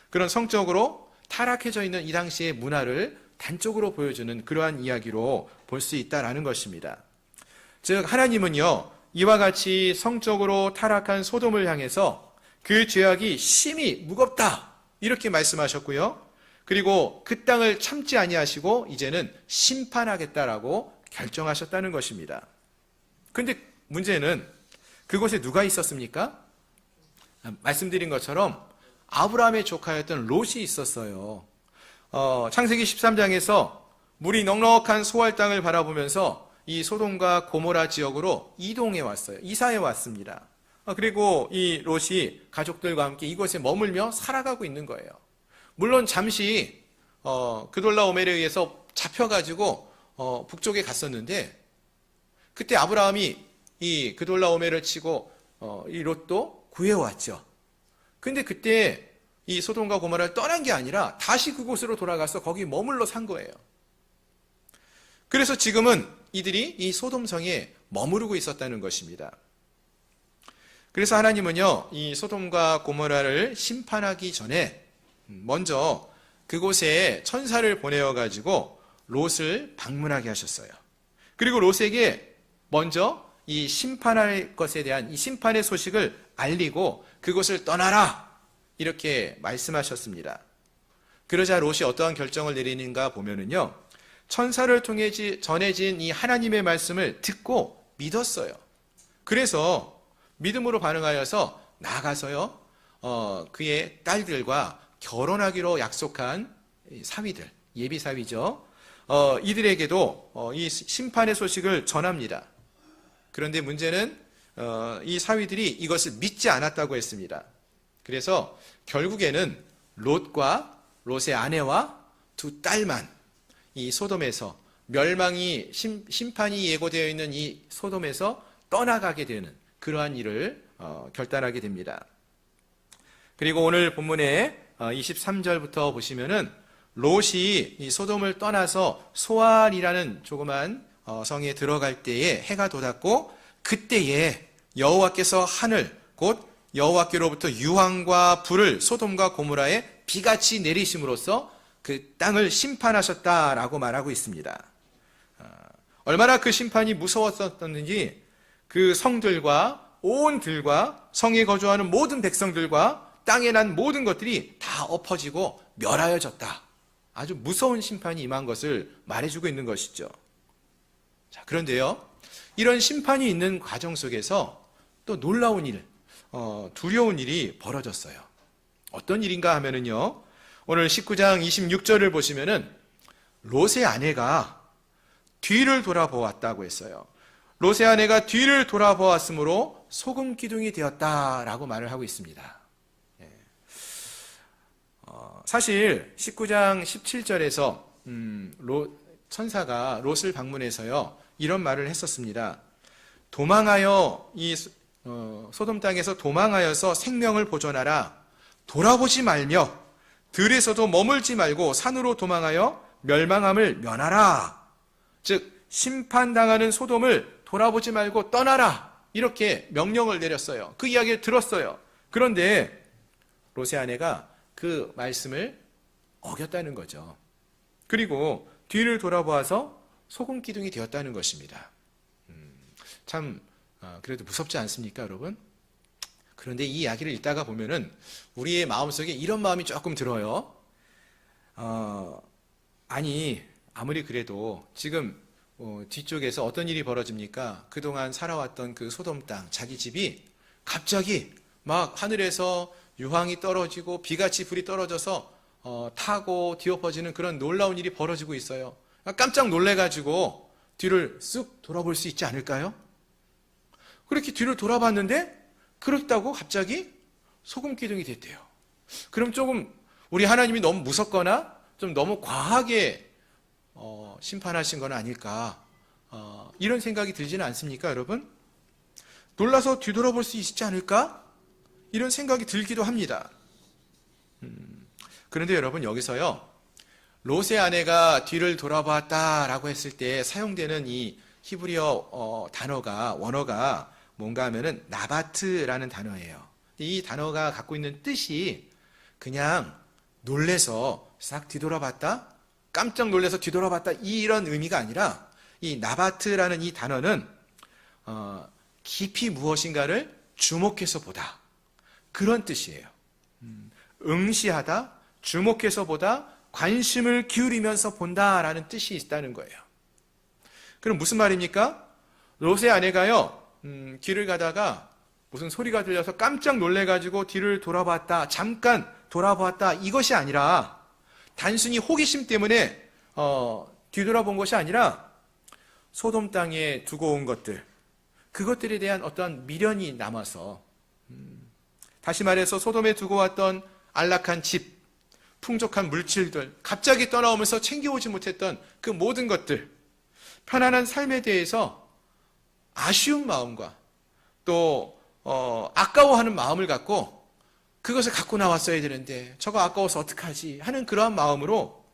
그런 성적으로 타락해져 있는 이 당시의 문화를 단적으로 보여주는 그러한 이야기로 볼 수 있다라는 것입니다. 즉 하나님은요, 이와 같이 성적으로 타락한 소돔을 향해서 그 죄악이 심히 무겁다 이렇게 말씀하셨고요. 그리고 그 땅을 참지 아니하시고 이제는 심판하겠다라고 결정하셨다는 것입니다. 그런데 문제는 그곳에 누가 있었습니까? 말씀드린 것처럼 아브라함의 조카였던 롯이 있었어요. 창세기 13장에서 물이 넉넉한 소알 땅을 바라보면서 이 소돔과 고모라 지역으로 이동해 왔어요. 이사해 왔습니다. 그리고 이 롯이 가족들과 함께 이곳에 머물며 살아가고 있는 거예요. 물론 잠시 그돌라오멜에 의해서 잡혀가지고 북쪽에 갔었는데, 그때 아브라함이 이 그돌라오멜을 치고 이 롯도 구해왔죠. 근데 그때 이 소돔과 고모라를 떠난 게 아니라 다시 그곳으로 돌아가서 거기 머물러 산 거예요. 그래서 지금은 이들이 이 소돔성에 머무르고 있었다는 것입니다. 그래서 하나님은요, 이 소돔과 고모라를 심판하기 전에 먼저 그곳에 천사를 보내어 가지고 롯을 방문하게 하셨어요. 그리고 롯에게 먼저 이 심판할 것에 대한 이 심판의 소식을 알리고 그곳을 떠나라 이렇게 말씀하셨습니다. 그러자 롯이 어떠한 결정을 내리는가 보면은요, 천사를 통해 전해진 이 하나님의 말씀을 듣고 믿었어요. 그래서 믿음으로 반응하여서 나가서요, 그의 딸들과 결혼하기로 약속한 사위들, 예비 사위죠. 이들에게도 이 심판의 소식을 전합니다. 그런데 문제는 이 사위들이 이것을 믿지 않았다고 했습니다. 그래서 결국에는 롯과 롯의 아내와 두 딸만 이 소돔에서 멸망이 심판이 예고되어 있는 이 소돔에서 떠나가게 되는 그러한 일을 결단하게 됩니다. 그리고 오늘 본문에 23절부터 보시면은 롯이 이 소돔을 떠나서 소알이라는 조그만 성에 들어갈 때에 해가 돋았고, 그때에 여호와께서 하늘 곧 여호와께로부터 유황과 불을 소돔과 고모라에 비같이 내리심으로써 그 땅을 심판하셨다라고 말하고 있습니다. 얼마나 그 심판이 무서웠었는지 그 성들과 온 들과 성에 거주하는 모든 백성들과 땅에 난 모든 것들이 다 엎어지고 멸하여졌다. 아주 무서운 심판이 임한 것을 말해주고 있는 것이죠. 자, 그런데요, 이런 심판이 있는 과정 속에서 또 놀라운 일, 두려운 일이 벌어졌어요. 어떤 일인가 하면은요, 오늘 19장 26절을 보시면은 롯의 아내가 뒤를 돌아보았다고 했어요. 롯의 아내가 뒤를 돌아보았으므로 소금 기둥이 되었다라고 말을 하고 있습니다. 사실 19장 17절에서 천사가 롯을 방문해서요, 이런 말을 했었습니다. 도망하여 이 소돔 땅에서 도망하여서 생명을 보존하라. 돌아보지 말며 들에서도 머물지 말고 산으로 도망하여 멸망함을 면하라. 즉 심판당하는 소돔을 돌아보지 말고 떠나라. 이렇게 명령을 내렸어요. 그 이야기를 들었어요. 그런데 롯의 아내가 그 말씀을 어겼다는 거죠. 그리고 뒤를 돌아보아서 소금 기둥이 되었다는 것입니다. 참 그래도 무섭지 않습니까, 여러분? 그런데 이 이야기를 읽다가 보면은 우리의 마음속에 이런 마음이 조금 들어요. 아니, 아무리 그래도 지금 뒤쪽에서 어떤 일이 벌어집니까? 그동안 살아왔던 그 소돔 땅, 자기 집이 갑자기 막 하늘에서 유황이 떨어지고 비같이 불이 떨어져서 타고 뒤엎어지는 그런 놀라운 일이 벌어지고 있어요. 깜짝 놀래가지고 뒤를 쑥 돌아볼 수 있지 않을까요? 그렇게 뒤를 돌아봤는데 그렇다고 갑자기 소금 기둥이 됐대요. 그럼 조금 우리 하나님이 너무 무섭거나 좀 너무 과하게 심판하신 건 아닐까, 이런 생각이 들지는 않습니까, 여러분? 놀라서 뒤돌아볼 수 있지 않을까? 이런 생각이 들기도 합니다. 그런데 여러분, 여기서요, 롯의 아내가 뒤를 돌아봤다라고 했을 때 사용되는 이 히브리어 원어가 뭔가 하면은 나바트라는 단어예요. 이 단어가 갖고 있는 뜻이 그냥 놀래서 싹 뒤돌아봤다, 깜짝 놀래서 뒤돌아봤다, 이런 의미가 아니라 이 나바트라는 이 단어는 깊이 무엇인가를 주목해서 보다, 그런 뜻이에요. 응시하다, 주목해서 보다, 관심을 기울이면서 본다라는 뜻이 있다는 거예요. 그럼 무슨 말입니까? 롯의 아내가요, 길을 가다가 무슨 소리가 들려서 깜짝 놀래가지고 뒤를 돌아봤다, 잠깐 돌아보았다, 이것이 아니라 단순히 호기심 때문에 뒤돌아본 것이 아니라 소돔 땅에 두고 온 것들, 그것들에 대한 어떠한 미련이 남아서, 다시 말해서 소돔에 두고 왔던 안락한 집, 풍족한 물질들, 갑자기 떠나오면서 챙겨오지 못했던 그 모든 것들, 편안한 삶에 대해서 아쉬운 마음과 또 아까워하는 마음을 갖고 그것을 갖고 나왔어야 되는데 저거 아까워서 어떡하지 하는 그러한 마음으로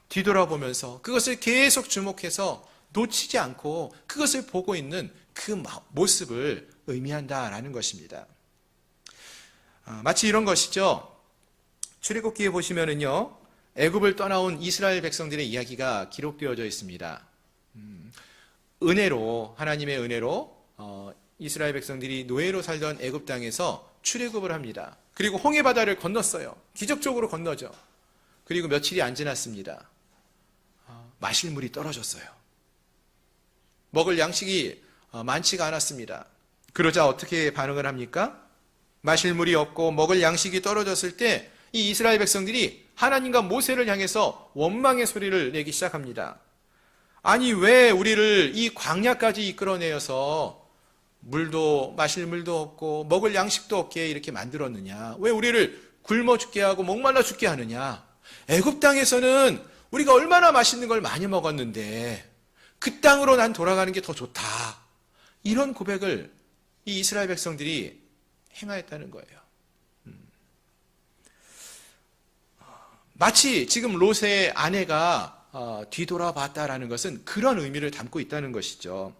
뒤돌아보면서 그것을 계속 주목해서 놓치지 않고 그것을 보고 있는 그 모습을 의미한다라는 것입니다. 마치 이런 것이죠. 출애굽기에 보시면은요, 애굽을 떠나온 이스라엘 백성들의 이야기가 기록되어져 있습니다. 은혜로, 하나님의 은혜로 이스라엘 백성들이 노예로 살던 애굽 땅에서 출애굽을 합니다. 그리고 홍해 바다를 건넜어요. 기적적으로 건너죠. 그리고 며칠이 안 지났습니다. 마실 물이 떨어졌어요. 먹을 양식이 많지가 않았습니다. 그러자 어떻게 반응을 합니까? 마실 물이 없고 먹을 양식이 떨어졌을 때 이 이스라엘 백성들이 하나님과 모세를 향해서 원망의 소리를 내기 시작합니다. 아니, 왜 우리를 이 광야까지 이끌어내어서 물도 마실 물도 없고 먹을 양식도 없게 이렇게 만들었느냐? 왜 우리를 굶어 죽게 하고 목말라 죽게 하느냐? 애굽 땅에서는 우리가 얼마나 맛있는 걸 많이 먹었는데 그 땅으로 난 돌아가는 게 더 좋다. 이런 고백을 이 이스라엘 백성들이 행하였다는 거예요. 마치 지금 롯의 아내가 뒤돌아봤다라는 것은 그런 의미를 담고 있다는 것이죠.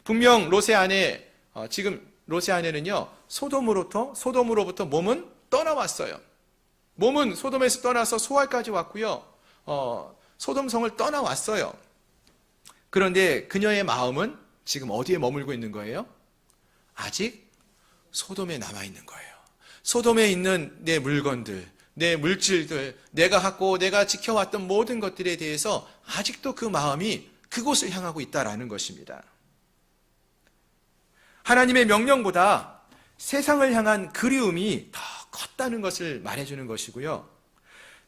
분명 롯의 아내, 지금 롯의 아내는요, 소돔으로부터 몸은 떠나왔어요. 몸은 소돔에서 떠나서 소알까지 왔고요, 소돔성을 떠나왔어요. 그런데 그녀의 마음은 지금 어디에 머물고 있는 거예요? 아직 소돔에 남아있는 거예요. 소돔에 있는 내 물건들, 내 물질들, 내가 갖고 내가 지켜왔던 모든 것들에 대해서 아직도 그 마음이 그곳을 향하고 있다라는 것입니다. 하나님의 명령보다 세상을 향한 그리움이 더 컸다는 것을 말해주는 것이고요.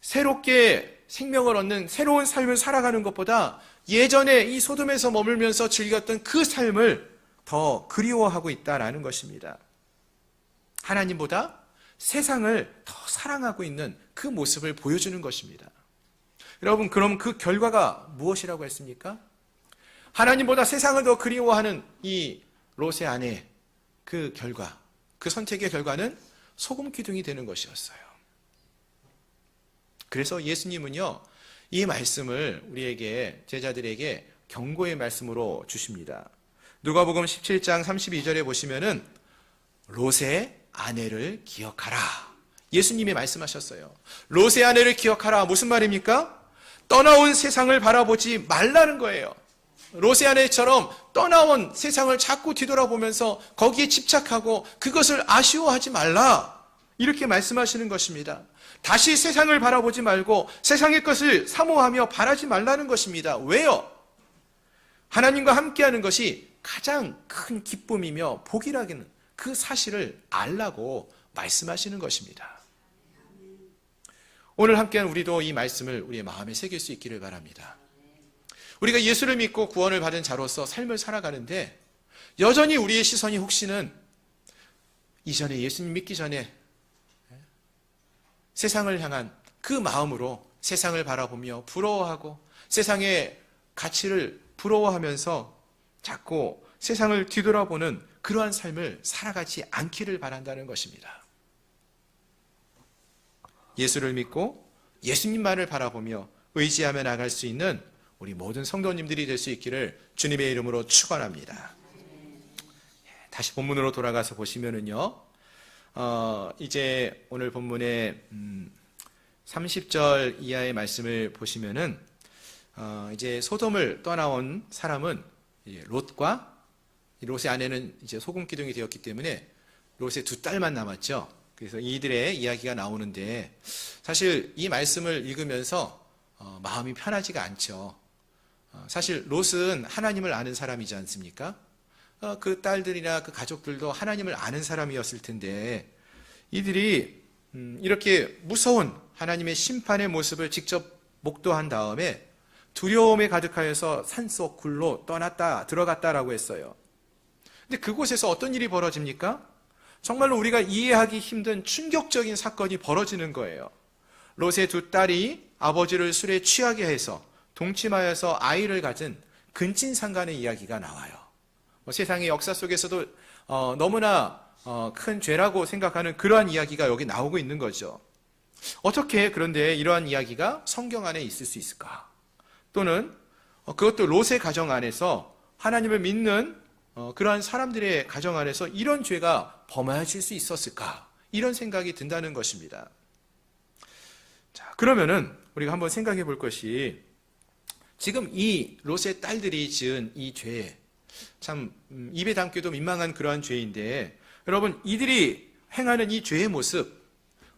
새롭게 생명을 얻는 새로운 삶을 살아가는 것보다 예전에 이 소돔에서 머물면서 즐겼던 그 삶을 더 그리워하고 있다라는 것입니다. 하나님보다 세상을 더 사랑하고 있는 그 모습을 보여주는 것입니다. 여러분, 그럼 그 결과가 무엇이라고 했습니까? 하나님보다 세상을 더 그리워하는 이 롯의 아내, 그 결과, 그 선택의 결과는 소금 기둥이 되는 것이었어요. 그래서 예수님은요, 이 말씀을 우리에게, 제자들에게 경고의 말씀으로 주십니다. 누가복음 17장 32절에 보시면은 롯의 아내를 기억하라. 예수님이 말씀하셨어요. 롯의 아내를 기억하라. 무슨 말입니까? 떠나온 세상을 바라보지 말라는 거예요. 롯의 아내처럼 떠나온 세상을 자꾸 뒤돌아보면서 거기에 집착하고 그것을 아쉬워하지 말라. 이렇게 말씀하시는 것입니다. 다시 세상을 바라보지 말고 세상의 것을 사모하며 바라지 말라는 것입니다. 왜요? 하나님과 함께하는 것이 가장 큰 기쁨이며 복이라는 그 사실을 알라고 말씀하시는 것입니다. 오늘 함께한 우리도 이 말씀을 우리의 마음에 새길 수 있기를 바랍니다. 우리가 예수를 믿고 구원을 받은 자로서 삶을 살아가는데 여전히 우리의 시선이 혹시는 이전에 예수님 믿기 전에 세상을 향한 그 마음으로 세상을 바라보며 부러워하고 세상의 가치를 부러워하면서 자꾸 세상을 뒤돌아보는 그러한 삶을 살아가지 않기를 바란다는 것입니다. 예수를 믿고 예수님만을 바라보며 의지하며 나갈 수 있는 우리 모든 성도님들이 될 수 있기를 주님의 이름으로 축원합니다. 다시 본문으로 돌아가서 보시면은요, 이제 오늘 본문의 30절 이하의 말씀을 보시면은 이제 소돔을 떠나온 사람은 이제 롯과 롯의 아내는 이제 소금 기둥이 되었기 때문에 롯의 두 딸만 남았죠. 그래서 이들의 이야기가 나오는데 사실 이 말씀을 읽으면서 마음이 편하지가 않죠. 사실 롯은 하나님을 아는 사람이지 않습니까? 그 딸들이나 그 가족들도 하나님을 아는 사람이었을 텐데 이들이 이렇게 무서운 하나님의 심판의 모습을 직접 목도한 다음에 두려움에 가득하여서 산속 굴로 들어갔다라고 했어요. 근데 그곳에서 어떤 일이 벌어집니까? 정말로 우리가 이해하기 힘든 충격적인 사건이 벌어지는 거예요. 롯의 두 딸이 아버지를 술에 취하게 해서 동침하여서 아이를 가진 근친상간의 이야기가 나와요. 세상의 역사 속에서도 너무나 큰 죄라고 생각하는 그러한 이야기가 여기 나오고 있는 거죠. 어떻게 그런데 이러한 이야기가 성경 안에 있을 수 있을까? 또는 그것도 롯의 가정 안에서 하나님을 믿는 그러한 사람들의 가정 안에서 이런 죄가 범해질 수 있었을까? 이런 생각이 든다는 것입니다. 자, 그러면은 우리가 한번 생각해 볼 것이 지금 이 롯의 딸들이 지은 이 죄, 참 입에 담기도 민망한 그러한 죄인데 여러분 이들이 행하는 이 죄의 모습,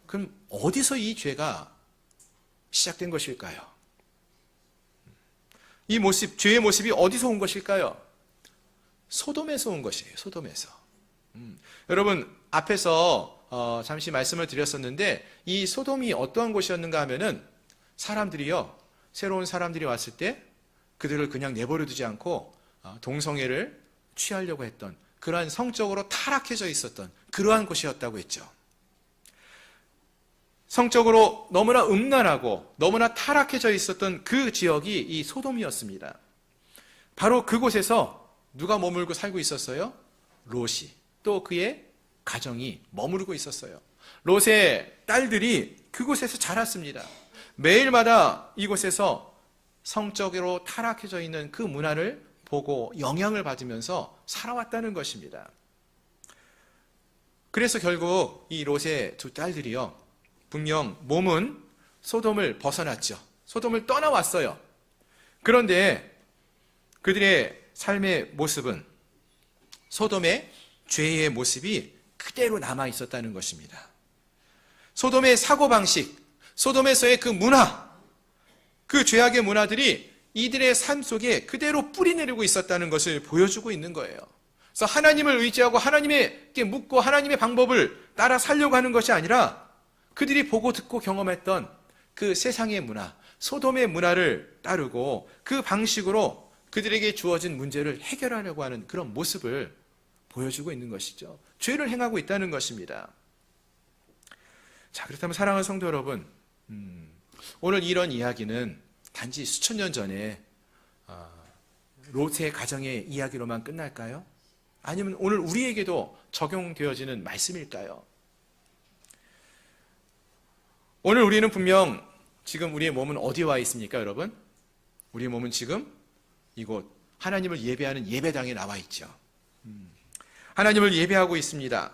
그럼 어디서 이 죄가 시작된 것일까요? 이 모습, 죄의 모습이 어디서 온 것일까요? 소돔에서 온 것이에요. 소돔에서. 여러분 앞에서 잠시 말씀을 드렸었는데 이 소돔이 어떠한 곳이었는가 하면은 사람들이요, 새로운 사람들이 왔을 때 그들을 그냥 내버려 두지 않고 동성애를 취하려고 했던 그러한 성적으로 타락해져 있었던 그러한 곳이었다고 했죠. 성적으로 너무나 음란하고 너무나 타락해져 있었던 그 지역이 이 소돔이었습니다. 바로 그곳에서 누가 머물고 살고 있었어요? 롯이, 또 그의 가정이 머무르고 있었어요. 롯의 딸들이 그곳에서 자랐습니다. 매일마다 이곳에서 성적으로 타락해져 있는 그 문화를 보고 영향을 받으면서 살아왔다는 것입니다. 그래서 결국 이 롯의 두 딸들이요, 분명 몸은 소돔을 벗어났죠. 소돔을 떠나왔어요. 그런데 그들의 삶의 모습은 소돔의 죄의 모습이 그대로 남아 있었다는 것입니다. 소돔의 사고방식, 소돔에서의 그 문화, 그 죄악의 문화들이 이들의 삶 속에 그대로 뿌리내리고 있었다는 것을 보여주고 있는 거예요. 그래서 하나님을 의지하고 하나님께 묻고 하나님의 방법을 따라 살려고 하는 것이 아니라 그들이 보고 듣고 경험했던 그 세상의 문화, 소돔의 문화를 따르고 그 방식으로 그들에게 주어진 문제를 해결하려고 하는 그런 모습을 보여주고 있는 것이죠. 죄를 행하고 있다는 것입니다. 자, 그렇다면 사랑하는 성도 여러분, 오늘 이런 이야기는 단지 수천 년 전에 롯의 가정의 이야기로만 끝날까요? 아니면 오늘 우리에게도 적용되어지는 말씀일까요? 오늘 우리는 분명 지금 우리의 몸은 어디에 와 있습니까, 여러분? 우리의 몸은 지금 이곳 하나님을 예배하는 예배당에 나와 있죠. 하나님을 예배하고 있습니다.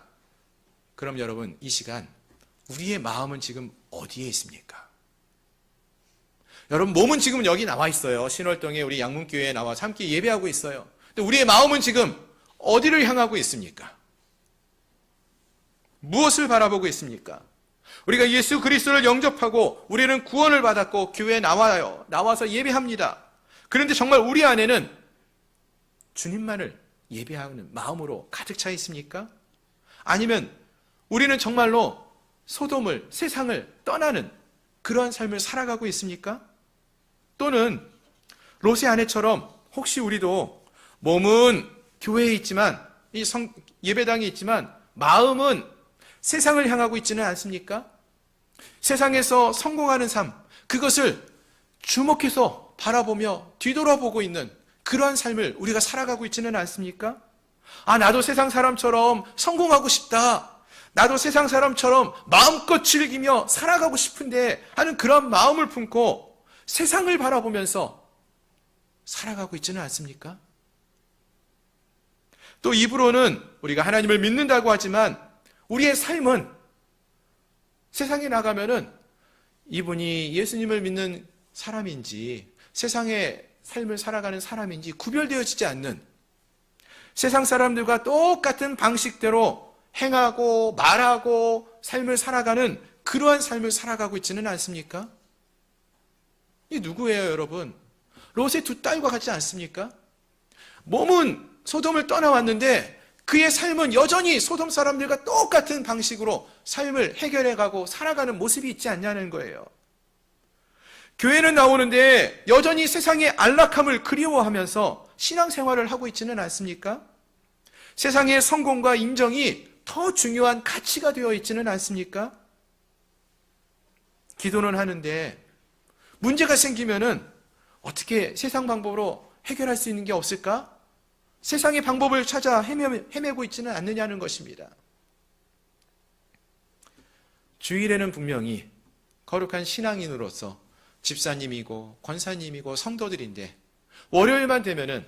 그럼 여러분 이 시간 우리의 마음은 지금 어디에 있습니까? 여러분, 몸은 지금 여기 나와 있어요. 신월동에 우리 양문교회에 나와서 함께 예배하고 있어요. 근데 우리의 마음은 지금 어디를 향하고 있습니까? 무엇을 바라보고 있습니까? 우리가 예수 그리스도를 영접하고 우리는 구원을 받았고 교회에 나와요. 나와서 예배합니다. 그런데 정말 우리 안에는 주님만을 예배하는 마음으로 가득 차 있습니까? 아니면 우리는 정말로 소돔을, 세상을 떠나는 그러한 삶을 살아가고 있습니까? 또는 롯의 아내처럼 혹시 우리도 몸은 교회에 있지만, 예배당에 있지만 마음은 세상을 향하고 있지는 않습니까? 세상에서 성공하는 삶, 그것을 주목해서 바라보며 뒤돌아보고 있는 그러한 삶을 우리가 살아가고 있지는 않습니까? 나도 세상 사람처럼 성공하고 싶다. 나도 세상 사람처럼 마음껏 즐기며 살아가고 싶은데 하는 그런 마음을 품고 세상을 바라보면서 살아가고 있지는 않습니까? 또 입으로는 우리가 하나님을 믿는다고 하지만 우리의 삶은 세상에 나가면은 이분이 예수님을 믿는 사람인지 세상의 삶을 살아가는 사람인지 구별되어지지 않는, 세상 사람들과 똑같은 방식대로 행하고 말하고 삶을 살아가는 그러한 삶을 살아가고 있지는 않습니까? 이 누구예요, 여러분? 롯의 두 딸과 같지 않습니까? 몸은 소돔을 떠나왔는데 그의 삶은 여전히 소돔 사람들과 똑같은 방식으로 삶을 해결해가고 살아가는 모습이 있지 않냐는 거예요. 교회는 나오는데 여전히 세상의 안락함을 그리워하면서 신앙생활을 하고 있지는 않습니까? 세상의 성공과 인정이 더 중요한 가치가 되어 있지는 않습니까? 기도는 하는데 문제가 생기면은 어떻게 세상 방법으로 해결할 수 있는 게 없을까? 세상의 방법을 찾아 헤매고 있지는 않느냐는 것입니다. 주일에는 분명히 거룩한 신앙인으로서 집사님이고 권사님이고 성도들인데 월요일만 되면은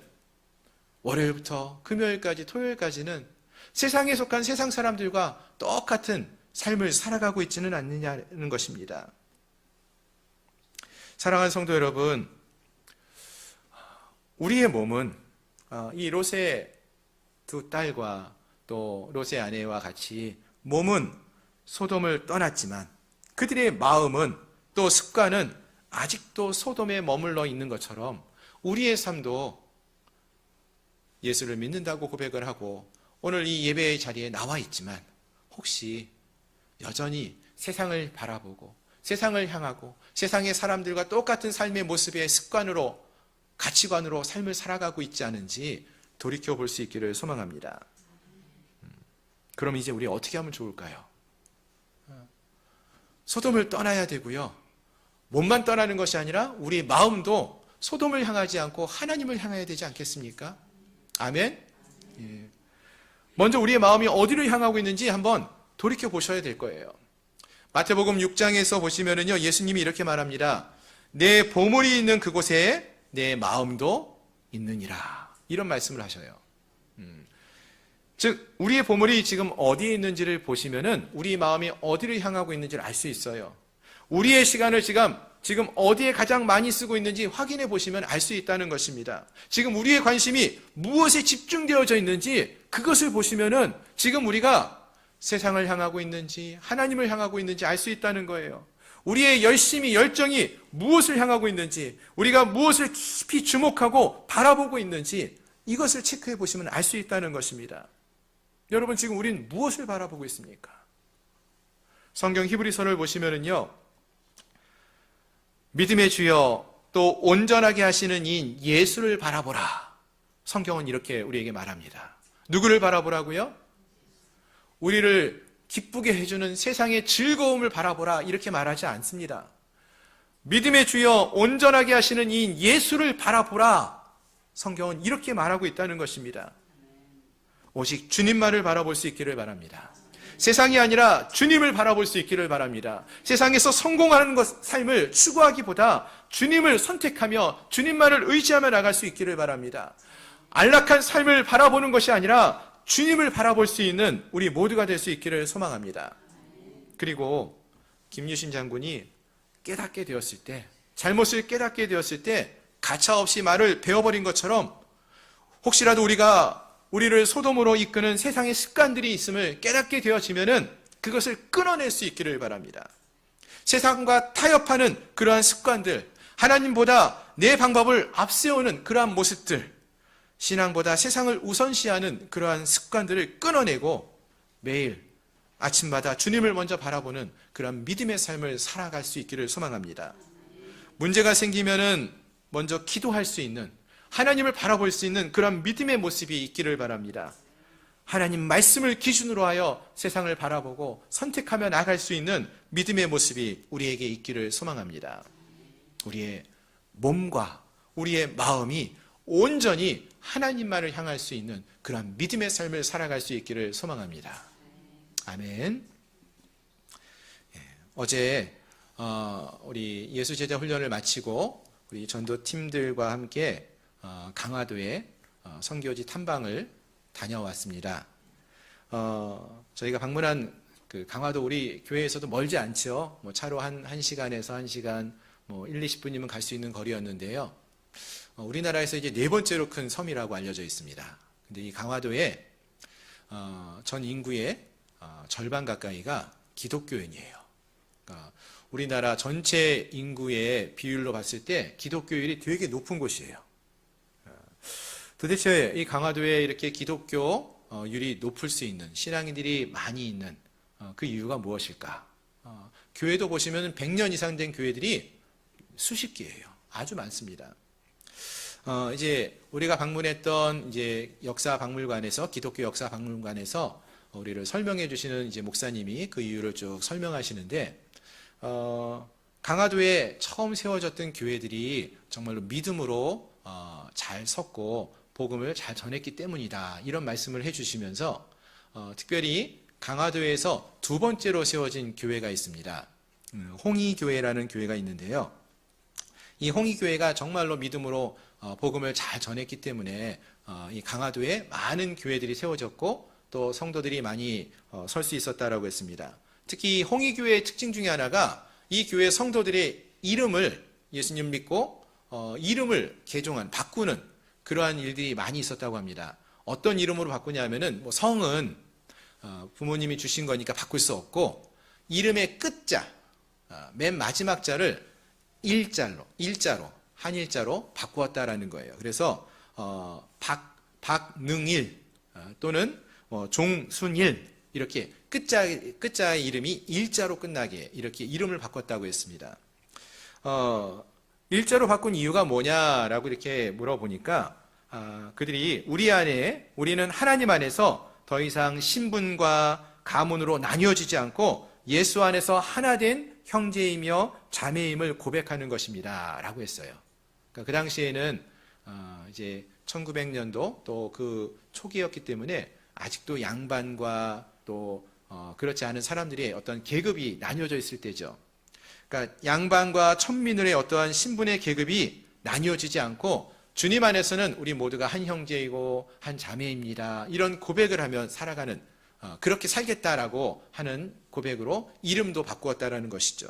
월요일부터 금요일까지 토요일까지는 세상에 속한 세상 사람들과 똑같은 삶을 살아가고 있지는 않느냐는 것입니다. 사랑하는 성도 여러분, 우리의 몸은 이 롯의 두 딸과 또 롯의 아내와 같이 몸은 소돔을 떠났지만 그들의 마음은 또 습관은 아직도 소돔에 머물러 있는 것처럼 우리의 삶도 예수를 믿는다고 고백을 하고 오늘 이 예배의 자리에 나와 있지만 혹시 여전히 세상을 바라보고 세상을 향하고 세상의 사람들과 똑같은 삶의 모습의 습관으로, 가치관으로 삶을 살아가고 있지 않은지 돌이켜볼 수 있기를 소망합니다. 그럼 이제 우리 어떻게 하면 좋을까요? 소돔을 떠나야 되고요. 몸만 떠나는 것이 아니라 우리 마음도 소돔을 향하지 않고 하나님을 향해야 되지 않겠습니까? 아멘? 예. 먼저 우리의 마음이 어디를 향하고 있는지 한번 돌이켜보셔야 될 거예요. 마태복음 6장에서 보시면은요, 예수님이 이렇게 말합니다. 내 보물이 있는 그곳에 내 마음도 있느니라. 이런 말씀을 하셔요. 즉 우리의 보물이 지금 어디에 있는지를 보시면은 우리 마음이 어디를 향하고 있는지를 알 수 있어요. 우리의 시간을 지금 어디에 가장 많이 쓰고 있는지 확인해 보시면 알 수 있다는 것입니다. 지금 우리의 관심이 무엇에 집중되어져 있는지 그것을 보시면은 지금 우리가 세상을 향하고 있는지 하나님을 향하고 있는지 알 수 있다는 거예요. 우리의 열심이, 열정이 무엇을 향하고 있는지, 우리가 무엇을 깊이 주목하고 바라보고 있는지 이것을 체크해 보시면 알 수 있다는 것입니다. 여러분, 지금 우리는 무엇을 바라보고 있습니까? 성경 히브리서를 보시면은요, 믿음의 주여 또 온전하게 하시는 이인 예수를 바라보라. 성경은 이렇게 우리에게 말합니다. 누구를 바라보라고요? 우리를 기쁘게 해주는 세상의 즐거움을 바라보라 이렇게 말하지 않습니다. 믿음의 주여 온전하게 하시는 이인 예수를 바라보라. 성경은 이렇게 말하고 있다는 것입니다. 오직 주님만을 바라볼 수 있기를 바랍니다. 세상이 아니라 주님을 바라볼 수 있기를 바랍니다. 세상에서 성공하는 삶을 추구하기보다 주님을 선택하며 주님만을 의지하며 나갈 수 있기를 바랍니다. 안락한 삶을 바라보는 것이 아니라 주님을 바라볼 수 있는 우리 모두가 될 수 있기를 소망합니다. 그리고 김유신 장군이 깨닫게 되었을 때 잘못을 깨닫게 되었을 때 가차없이 말을 베어버린 것처럼 혹시라도 우리를 소돔으로 이끄는 세상의 습관들이 있음을 깨닫게 되어지면은 그것을 끊어낼 수 있기를 바랍니다. 세상과 타협하는 그러한 습관들, 하나님보다 내 방법을 앞세우는 그러한 모습들, 신앙보다 세상을 우선시하는 그러한 습관들을 끊어내고 매일 아침마다 주님을 먼저 바라보는 그러한 믿음의 삶을 살아갈 수 있기를 소망합니다. 문제가 생기면은 먼저 기도할 수 있는, 하나님을 바라볼 수 있는 그런 믿음의 모습이 있기를 바랍니다. 하나님 말씀을 기준으로 하여 세상을 바라보고 선택하며 나갈 수 있는 믿음의 모습이 우리에게 있기를 소망합니다. 우리의 몸과 우리의 마음이 온전히 하나님만을 향할 수 있는 그런 믿음의 삶을 살아갈 수 있기를 소망합니다. 아멘. 어제 우리 예수제자 훈련을 마치고 우리 전도팀들과 함께 강화도에 선교지 탐방을 다녀왔습니다. 저희가 방문한 그 강화도 우리 교회에서도 멀지 않죠. 차로 한 1시간에서 1시간, 1, 20분이면 갈 수 있는 거리였는데요. 우리나라에서 이제 네 번째로 큰 섬이라고 알려져 있습니다. 근데 이 강화도에 전 인구의 절반 가까이가 기독교인이에요. 그러니까 우리나라 전체 인구의 비율로 봤을 때 기독교율이 되게 높은 곳이에요. 도대체 이 강화도에 이렇게 기독교율이 높을 수 있는, 신앙인들이 많이 있는 그 이유가 무엇일까? 교회도 보시면 100년 이상 된 교회들이 수십 개예요. 아주 많습니다. 이제 우리가 방문했던 이제 역사박물관에서, 기독교 역사박물관에서 우리를 설명해 주시는 이제 목사님이 그 이유를 쭉 설명하시는데, 강화도에 처음 세워졌던 교회들이 정말로 믿음으로 잘 섰고 복음을 잘 전했기 때문이다, 이런 말씀을 해주시면서 특별히 강화도에서 두 번째로 세워진 교회가 있습니다. 홍의교회라는 교회가 있는데요. 이 홍의교회가 정말로 믿음으로 복음을 잘 전했기 때문에 이 강화도에 많은 교회들이 세워졌고 또 성도들이 많이 설 수 있었다라고 했습니다. 특히 홍의교회의 특징 중에 하나가 이 교회 성도들의 이름을, 예수님 믿고 이름을 바꾸는 그러한 일들이 많이 있었다고 합니다. 어떤 이름으로 바꾸냐면은 성은 부모님이 주신 거니까 바꿀 수 없고, 이름의 끝자, 맨 마지막 자를 일자로 한일자로 바꾸었다라는 거예요. 그래서 박능일 또는 종순일, 이렇게 끝자의 이름이 일자로 끝나게 이렇게 이름을 바꿨다고 했습니다. 일자로 바꾼 이유가 뭐냐라고 이렇게 물어보니까 그들이 우리는 하나님 안에서 더 이상 신분과 가문으로 나뉘어지지 않고 예수 안에서 하나 된 형제이며 자매임을 고백하는 것입니다 라고 했어요. 그러니까 그 당시에는 이제 1900년도 또 그 초기였기 때문에 아직도 양반과 또 그렇지 않은 사람들의 어떤 계급이 나뉘어져 있을 때죠. 그러니까 양반과 천민의 어떠한 신분의 계급이 나뉘어지지 않고 주님 안에서는 우리 모두가 한 형제이고 한 자매입니다, 이런 고백을 하며 살아가는, 그렇게 살겠다라고 하는 고백으로 이름도 바꾸었다라는 것이죠.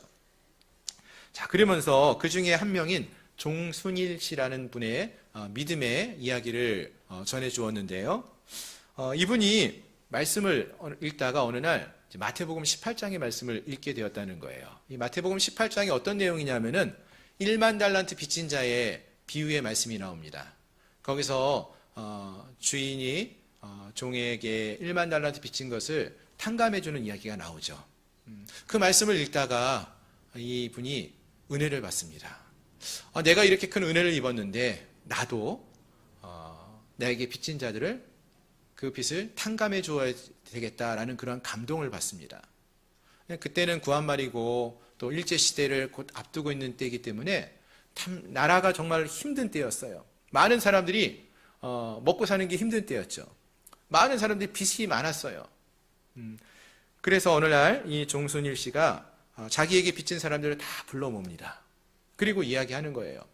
자, 그러면서 그 중에 한 명인 종순일 씨라는 분의 믿음의 이야기를 전해 주었는데요. 이분이 말씀을 읽다가 어느 날 마태복음 18장의 말씀을 읽게 되었다는 거예요. 이 마태복음 18장이 어떤 내용이냐면은 1만 달란트 빚진 자의 비유의 말씀이 나옵니다. 거기서 주인이 종에게 1만 달란트 빚진 것을 탕감해 주는 이야기가 나오죠. 그 말씀을 읽다가 이분이 은혜를 받습니다. 내가 이렇게 큰 은혜를 입었는데 나도 나에게 빚진 자들을 그 빚을 탕감해 줘야 되겠다라는 그런 감동을 받습니다. 그때는 구한말이고 또 일제시대를 곧 앞두고 있는 때이기 때문에 나라가 정말 힘든 때였어요. 많은 사람들이 먹고 사는 게 힘든 때였죠. 많은 사람들이 빚이 많았어요. 그래서 어느 날 이 종순일 씨가 자기에게 빚진 사람들을 다 불러 몹니다. 그리고 이야기하는 거예요.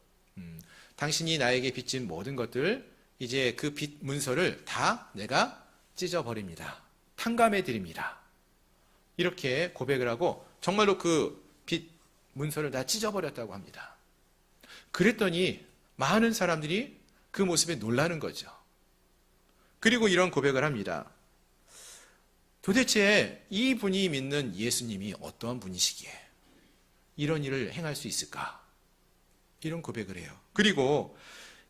당신이 나에게 빚진 모든 것들, 이제 그 빚 문서를 다 내가 찢어버립니다. 탕감해 드립니다. 이렇게 고백을 하고 정말로 그 빚 문서를 다 찢어버렸다고 합니다. 그랬더니 많은 사람들이 그 모습에 놀라는 거죠. 그리고 이런 고백을 합니다. 도대체 이분이 믿는 예수님이 어떠한 분이시기에 이런 일을 행할 수 있을까? 이런 고백을 해요. 그리고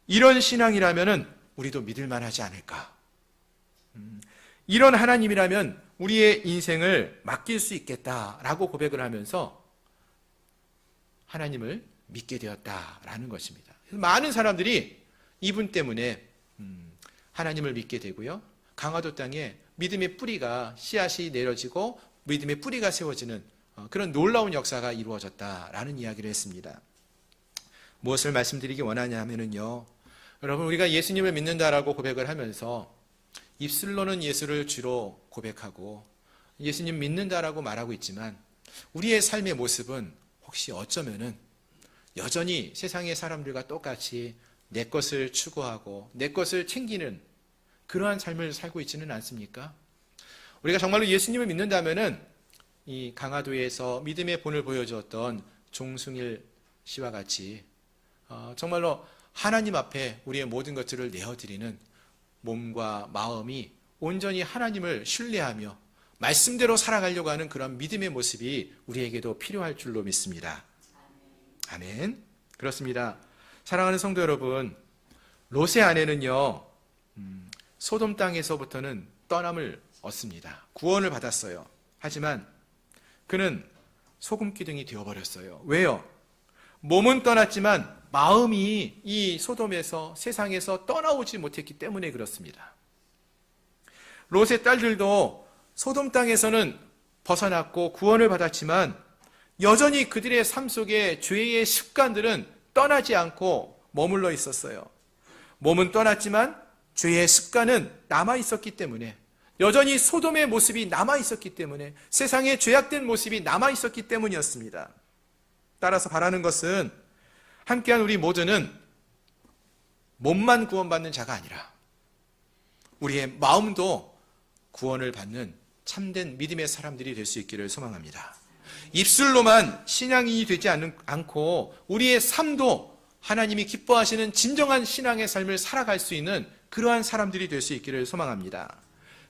이런 신앙이라면 우리도 믿을 만하지 않을까? 이런 하나님이라면 우리의 인생을 맡길 수 있겠다라고 고백을 하면서 하나님을 믿게 되었다라는 것입니다. 많은 사람들이 이분 때문에 하나님을 믿게 되고요. 강화도 땅에 믿음의 뿌리가 씨앗이 내려지고 믿음의 뿌리가 세워지는 그런 놀라운 역사가 이루어졌다라는 이야기를 했습니다. 무엇을 말씀드리기 원하냐면요, 여러분, 우리가 예수님을 믿는다라고 고백을 하면서 입술로는 예수를 주로 고백하고 예수님 믿는다라고 말하고 있지만 우리의 삶의 모습은 혹시 어쩌면은 여전히 세상의 사람들과 똑같이 내 것을 추구하고 내 것을 챙기는 그러한 삶을 살고 있지는 않습니까? 우리가 정말로 예수님을 믿는다면은 이 강화도에서 믿음의 본을 보여주었던 종승일 씨와 같이 정말로 하나님 앞에 우리의 모든 것들을 내어드리는 몸과 마음이 온전히 하나님을 신뢰하며 말씀대로 살아가려고 하는 그런 믿음의 모습이 우리에게도 필요할 줄로 믿습니다. 아멘. 그렇습니다. 사랑하는 성도 여러분, 롯의 아내는요, 소돔 땅에서부터는 떠남을 얻습니다. 구원을 받았어요. 하지만 그는 소금기둥이 되어버렸어요. 왜요? 몸은 떠났지만 마음이 이 소돔에서, 세상에서 떠나오지 못했기 때문에 그렇습니다. 롯의 딸들도 소돔 땅에서는 벗어났고 구원을 받았지만 여전히 그들의 삶 속에 죄의 습관들은 떠나지 않고 머물러 있었어요. 몸은 떠났지만 죄의 습관은 남아 있었기 때문에, 여전히 소돔의 모습이 남아 있었기 때문에, 세상의 죄악된 모습이 남아 있었기 때문이었습니다. 따라서 바라는 것은 함께한 우리 모두는 몸만 구원받는 자가 아니라 우리의 마음도 구원을 받는 참된 믿음의 사람들이 될 수 있기를 소망합니다. 입술로만 신앙인이 되지 않고 우리의 삶도 하나님이 기뻐하시는 진정한 신앙의 삶을 살아갈 수 있는 그러한 사람들이 될 수 있기를 소망합니다.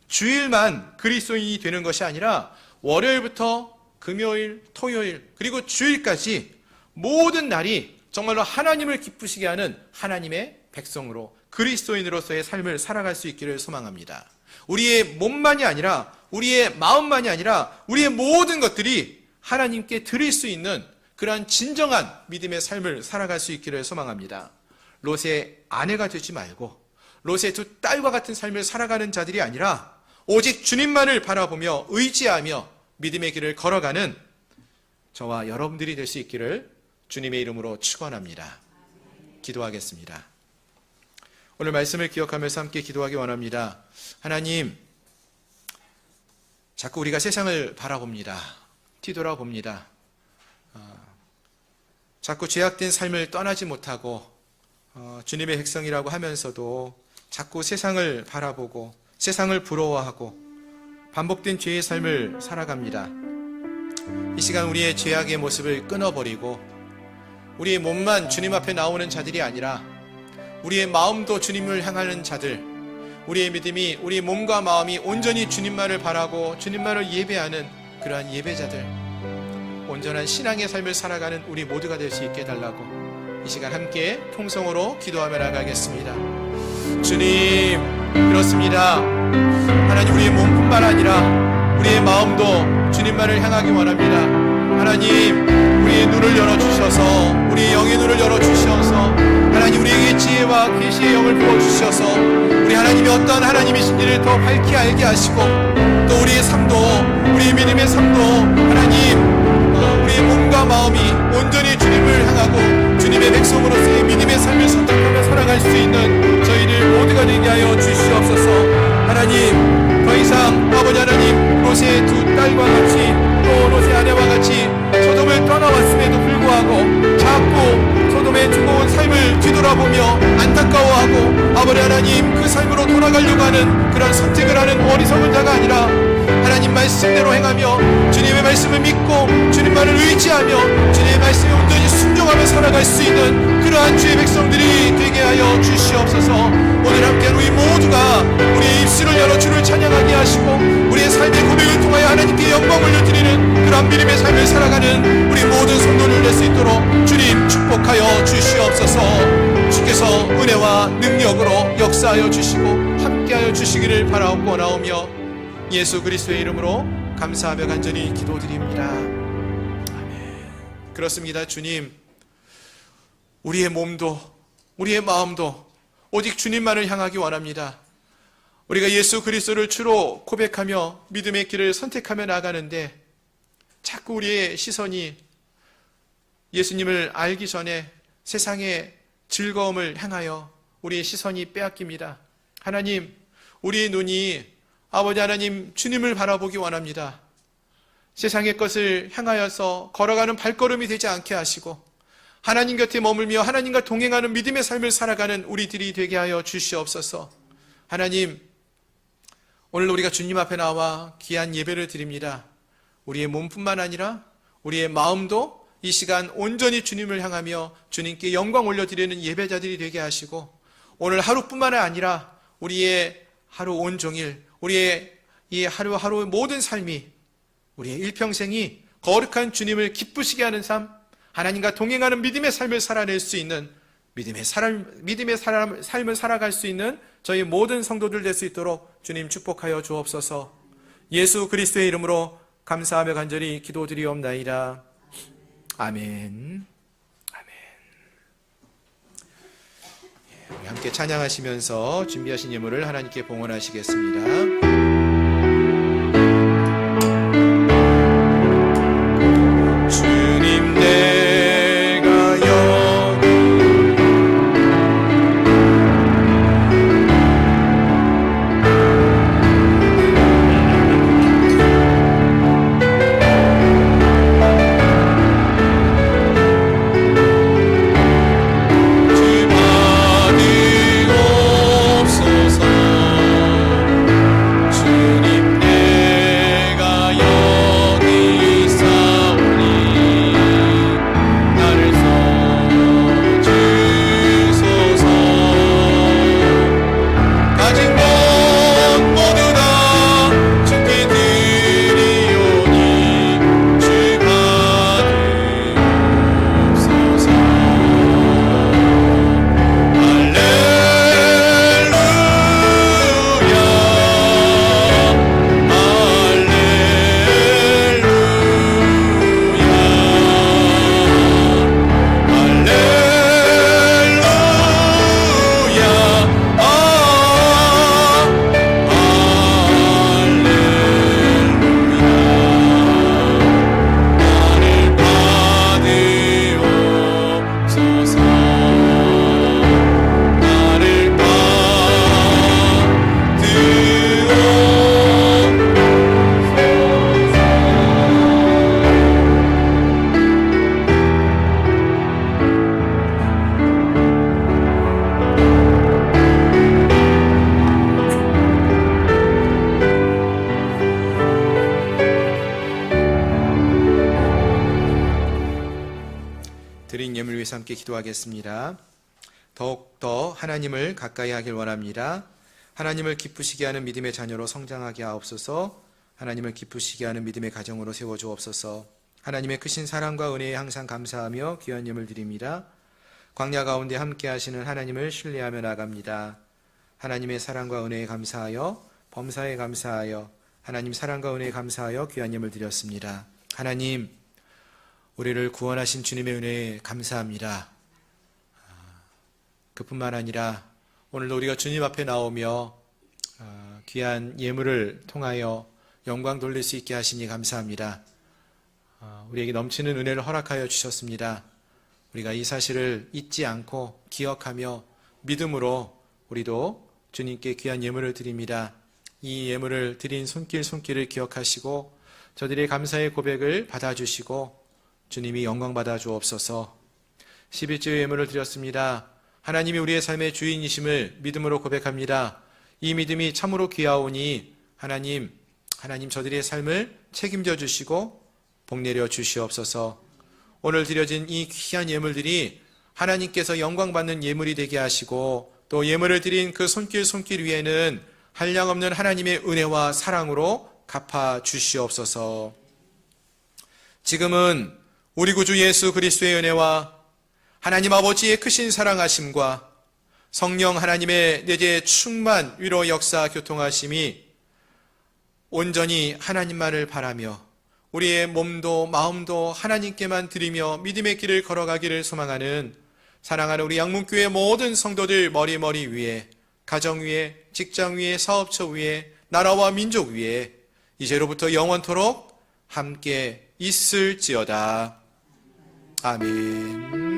주일만 그리스도인이 되는 것이 아니라 월요일부터 금요일, 토요일, 그리고 주일까지 모든 날이 정말로 하나님을 기쁘시게 하는 하나님의 백성으로, 그리스도인으로서의 삶을 살아갈 수 있기를 소망합니다. 우리의 몸만이 아니라, 우리의 마음만이 아니라 우리의 모든 것들이 하나님께 드릴 수 있는 그러한 진정한 믿음의 삶을 살아갈 수 있기를 소망합니다. 롯의 아내가 되지 말고 롯의 두 딸과 같은 삶을 살아가는 자들이 아니라 오직 주님만을 바라보며 의지하며 믿음의 길을 걸어가는 저와 여러분들이 될 수 있기를 주님의 이름으로 축원합니다. 기도하겠습니다. 오늘 말씀을 기억하면서 함께 기도하기 원합니다. 하나님, 자꾸 우리가 세상을 바라봅니다. 뒤돌아봅니다. 자꾸 죄악된 삶을 떠나지 못하고 주님의 백성이라고 하면서도 자꾸 세상을 바라보고 세상을 부러워하고 반복된 죄의 삶을 살아갑니다. 이 시간 우리의 죄악의 모습을 끊어버리고 우리의 몸만 주님 앞에 나오는 자들이 아니라 우리의 마음도 주님을 향하는 자들, 우리의 믿음이, 우리의 몸과 마음이 온전히 주님만을 바라고 주님만을 예배하는 그러한 예배자들, 온전한 신앙의 삶을 살아가는 우리 모두가 될 수 있게 해달라고 이 시간 함께 통성으로 기도하며 나가겠습니다. 주님, 그렇습니다. 하나님, 우리의 몸뿐만 아니라 우리의 마음도 주님만을 향하기 원합니다. 하나님, 우리의 눈을 열어주셔서, 우리의 영의 눈을 열어주셔서 하나님, 우리에게 지혜와 계시의 영을 부어주셔서 우리 하나님이 어떤 하나님이신지를 더 밝히 알게 하시고, 또 우리의 삶도, 우리의 믿음의 삶도 하나님, 우리의 몸과 마음이 온전히 주님을 향하고 주님의 백성으로서의 믿음의 삶을 선택하며 살아갈 수 있는 저희들 모두가 되게 하여 주시옵소서. 하나님, 더 이상 아버지 하나님, 롯의 두 딸과 같이 또 롯의 아내와 같이 소돔을 떠나왔음에도 불구하고 자꾸 소돔의 두고온 삶을 뒤돌아보며 안타까워하고 아버지 하나님, 그 삶으로 돌아가려고 하는 그런 선택을 하는 어리석은 자가 아니라 하나님 말씀대로 행하며 주님의 말씀을 믿고 주님만을 의지하며 주님의 말씀에 온전히 순종하며 살아갈 수 있는 그러한 주의 백성들이 되게 하여 주시옵소서. 오늘 함께 우리 모두가 우리의 입술을 열어 주를 찬양하게 하시고 우리의 삶의 고백을 통하여 하나님께 영광을 올려드리는 그러한 믿음의 삶을 살아가는 우리 모든 성도를 낼 수 있도록 주님 축복하여 주시옵소서. 주께서 은혜와 능력으로 역사하여 주시고 함께하여 주시기를 바라옵고 나오며 예수 그리스도의 이름으로 감사하며 간절히 기도드립니다. 아멘. 그렇습니다. 주님, 우리의 몸도 우리의 마음도 오직 주님만을 향하기 원합니다. 우리가 예수 그리스도를 주로 고백하며 믿음의 길을 선택하며 나가는데 자꾸 우리의 시선이 예수님을 알기 전에 세상의 즐거움을 향하여 우리의 시선이 빼앗깁니다. 하나님, 우리의 눈이 아버지 하나님 주님을 바라보기 원합니다. 세상의 것을 향하여서 걸어가는 발걸음이 되지 않게 하시고 하나님 곁에 머물며 하나님과 동행하는 믿음의 삶을 살아가는 우리들이 되게 하여 주시옵소서. 하나님, 오늘 우리가 주님 앞에 나와 귀한 예배를 드립니다. 우리의 몸뿐만 아니라 우리의 마음도 이 시간 온전히 주님을 향하며 주님께 영광 올려드리는 예배자들이 되게 하시고 오늘 하루뿐만 아니라 우리의 하루 온종일 우리의 이 하루하루 모든 삶이 우리의 일평생이 거룩한 주님을 기쁘시게 하는 삶, 하나님과 동행하는 믿음의 삶을 살아낼 수 있는 믿음의 삶을 살아갈 수 있는 저희 모든 성도들 될 수 있도록 주님 축복하여 주옵소서. 예수 그리스도의 이름으로 감사하며 간절히 기도드리옵나이다. 아멘. 아멘. 우리 함께 찬양하시면서 준비하신 예물을 하나님께 봉헌하시겠습니다. 주님 내가 여기 주 받으옵소서. 주님 내가 여기 있사오니 나를 써주소서. 가진 것 모두 다 주께 드리오니 주 받으옵소서. 드린 예물 위해서 함께 기도하겠습니다. 더욱더 하나님을 가까이 하길 원합니다. 하나님을 기쁘시게 하는 믿음의 자녀로 성장하게 하옵소서. 하나님을 기쁘시게 하는 믿음의 가정으로 세워주옵소서. 하나님의 크신 사랑과 은혜에 항상 감사하며 귀한 예물 드립니다. 광야 가운데 함께 하시는 하나님을 신뢰하며 나갑니다. 하나님의 사랑과 은혜에 감사하여 범사에 감사하여 하나님 사랑과 은혜에 감사하여 귀한 예물 드렸습니다. 하나님, 우리를 구원하신 주님의 은혜에 감사합니다. 그뿐만 아니라 오늘도 우리가 주님 앞에 나오며 귀한 예물을 통하여 영광 돌릴 수 있게 하시니 감사합니다. 우리에게 넘치는 은혜를 허락하여 주셨습니다. 우리가 이 사실을 잊지 않고 기억하며 믿음으로 우리도 주님께 귀한 예물을 드립니다. 이 예물을 드린 손길을 기억하시고 저들의 감사의 고백을 받아주시고 주님이 영광 받아 주옵소서. 11조의 예물을 드렸습니다. 하나님이 우리의 삶의 주인이심을 믿음으로 고백합니다. 이 믿음이 참으로 귀하오니 하나님 저들의 삶을 책임져 주시고 복 내려 주시옵소서. 오늘 드려진 이 귀한 예물들이 하나님께서 영광받는 예물이 되게 하시고 또 예물을 드린 그 손길 위에는 한량없는 하나님의 은혜와 사랑으로 갚아 주시옵소서. 지금은 우리 구주 예수 그리스도의 은혜와 하나님 아버지의 크신 사랑하심과 성령 하나님의 내재 충만 위로 역사 교통하심이 온전히 하나님만을 바라며 우리의 몸도 마음도 하나님께만 드리며 믿음의 길을 걸어가기를 소망하는 사랑하는 우리 양문교회 모든 성도들 머리 위에, 가정 위에, 직장 위에, 사업처 위에, 나라와 민족 위에 이제로부터 영원토록 함께 있을지어다. 아멘.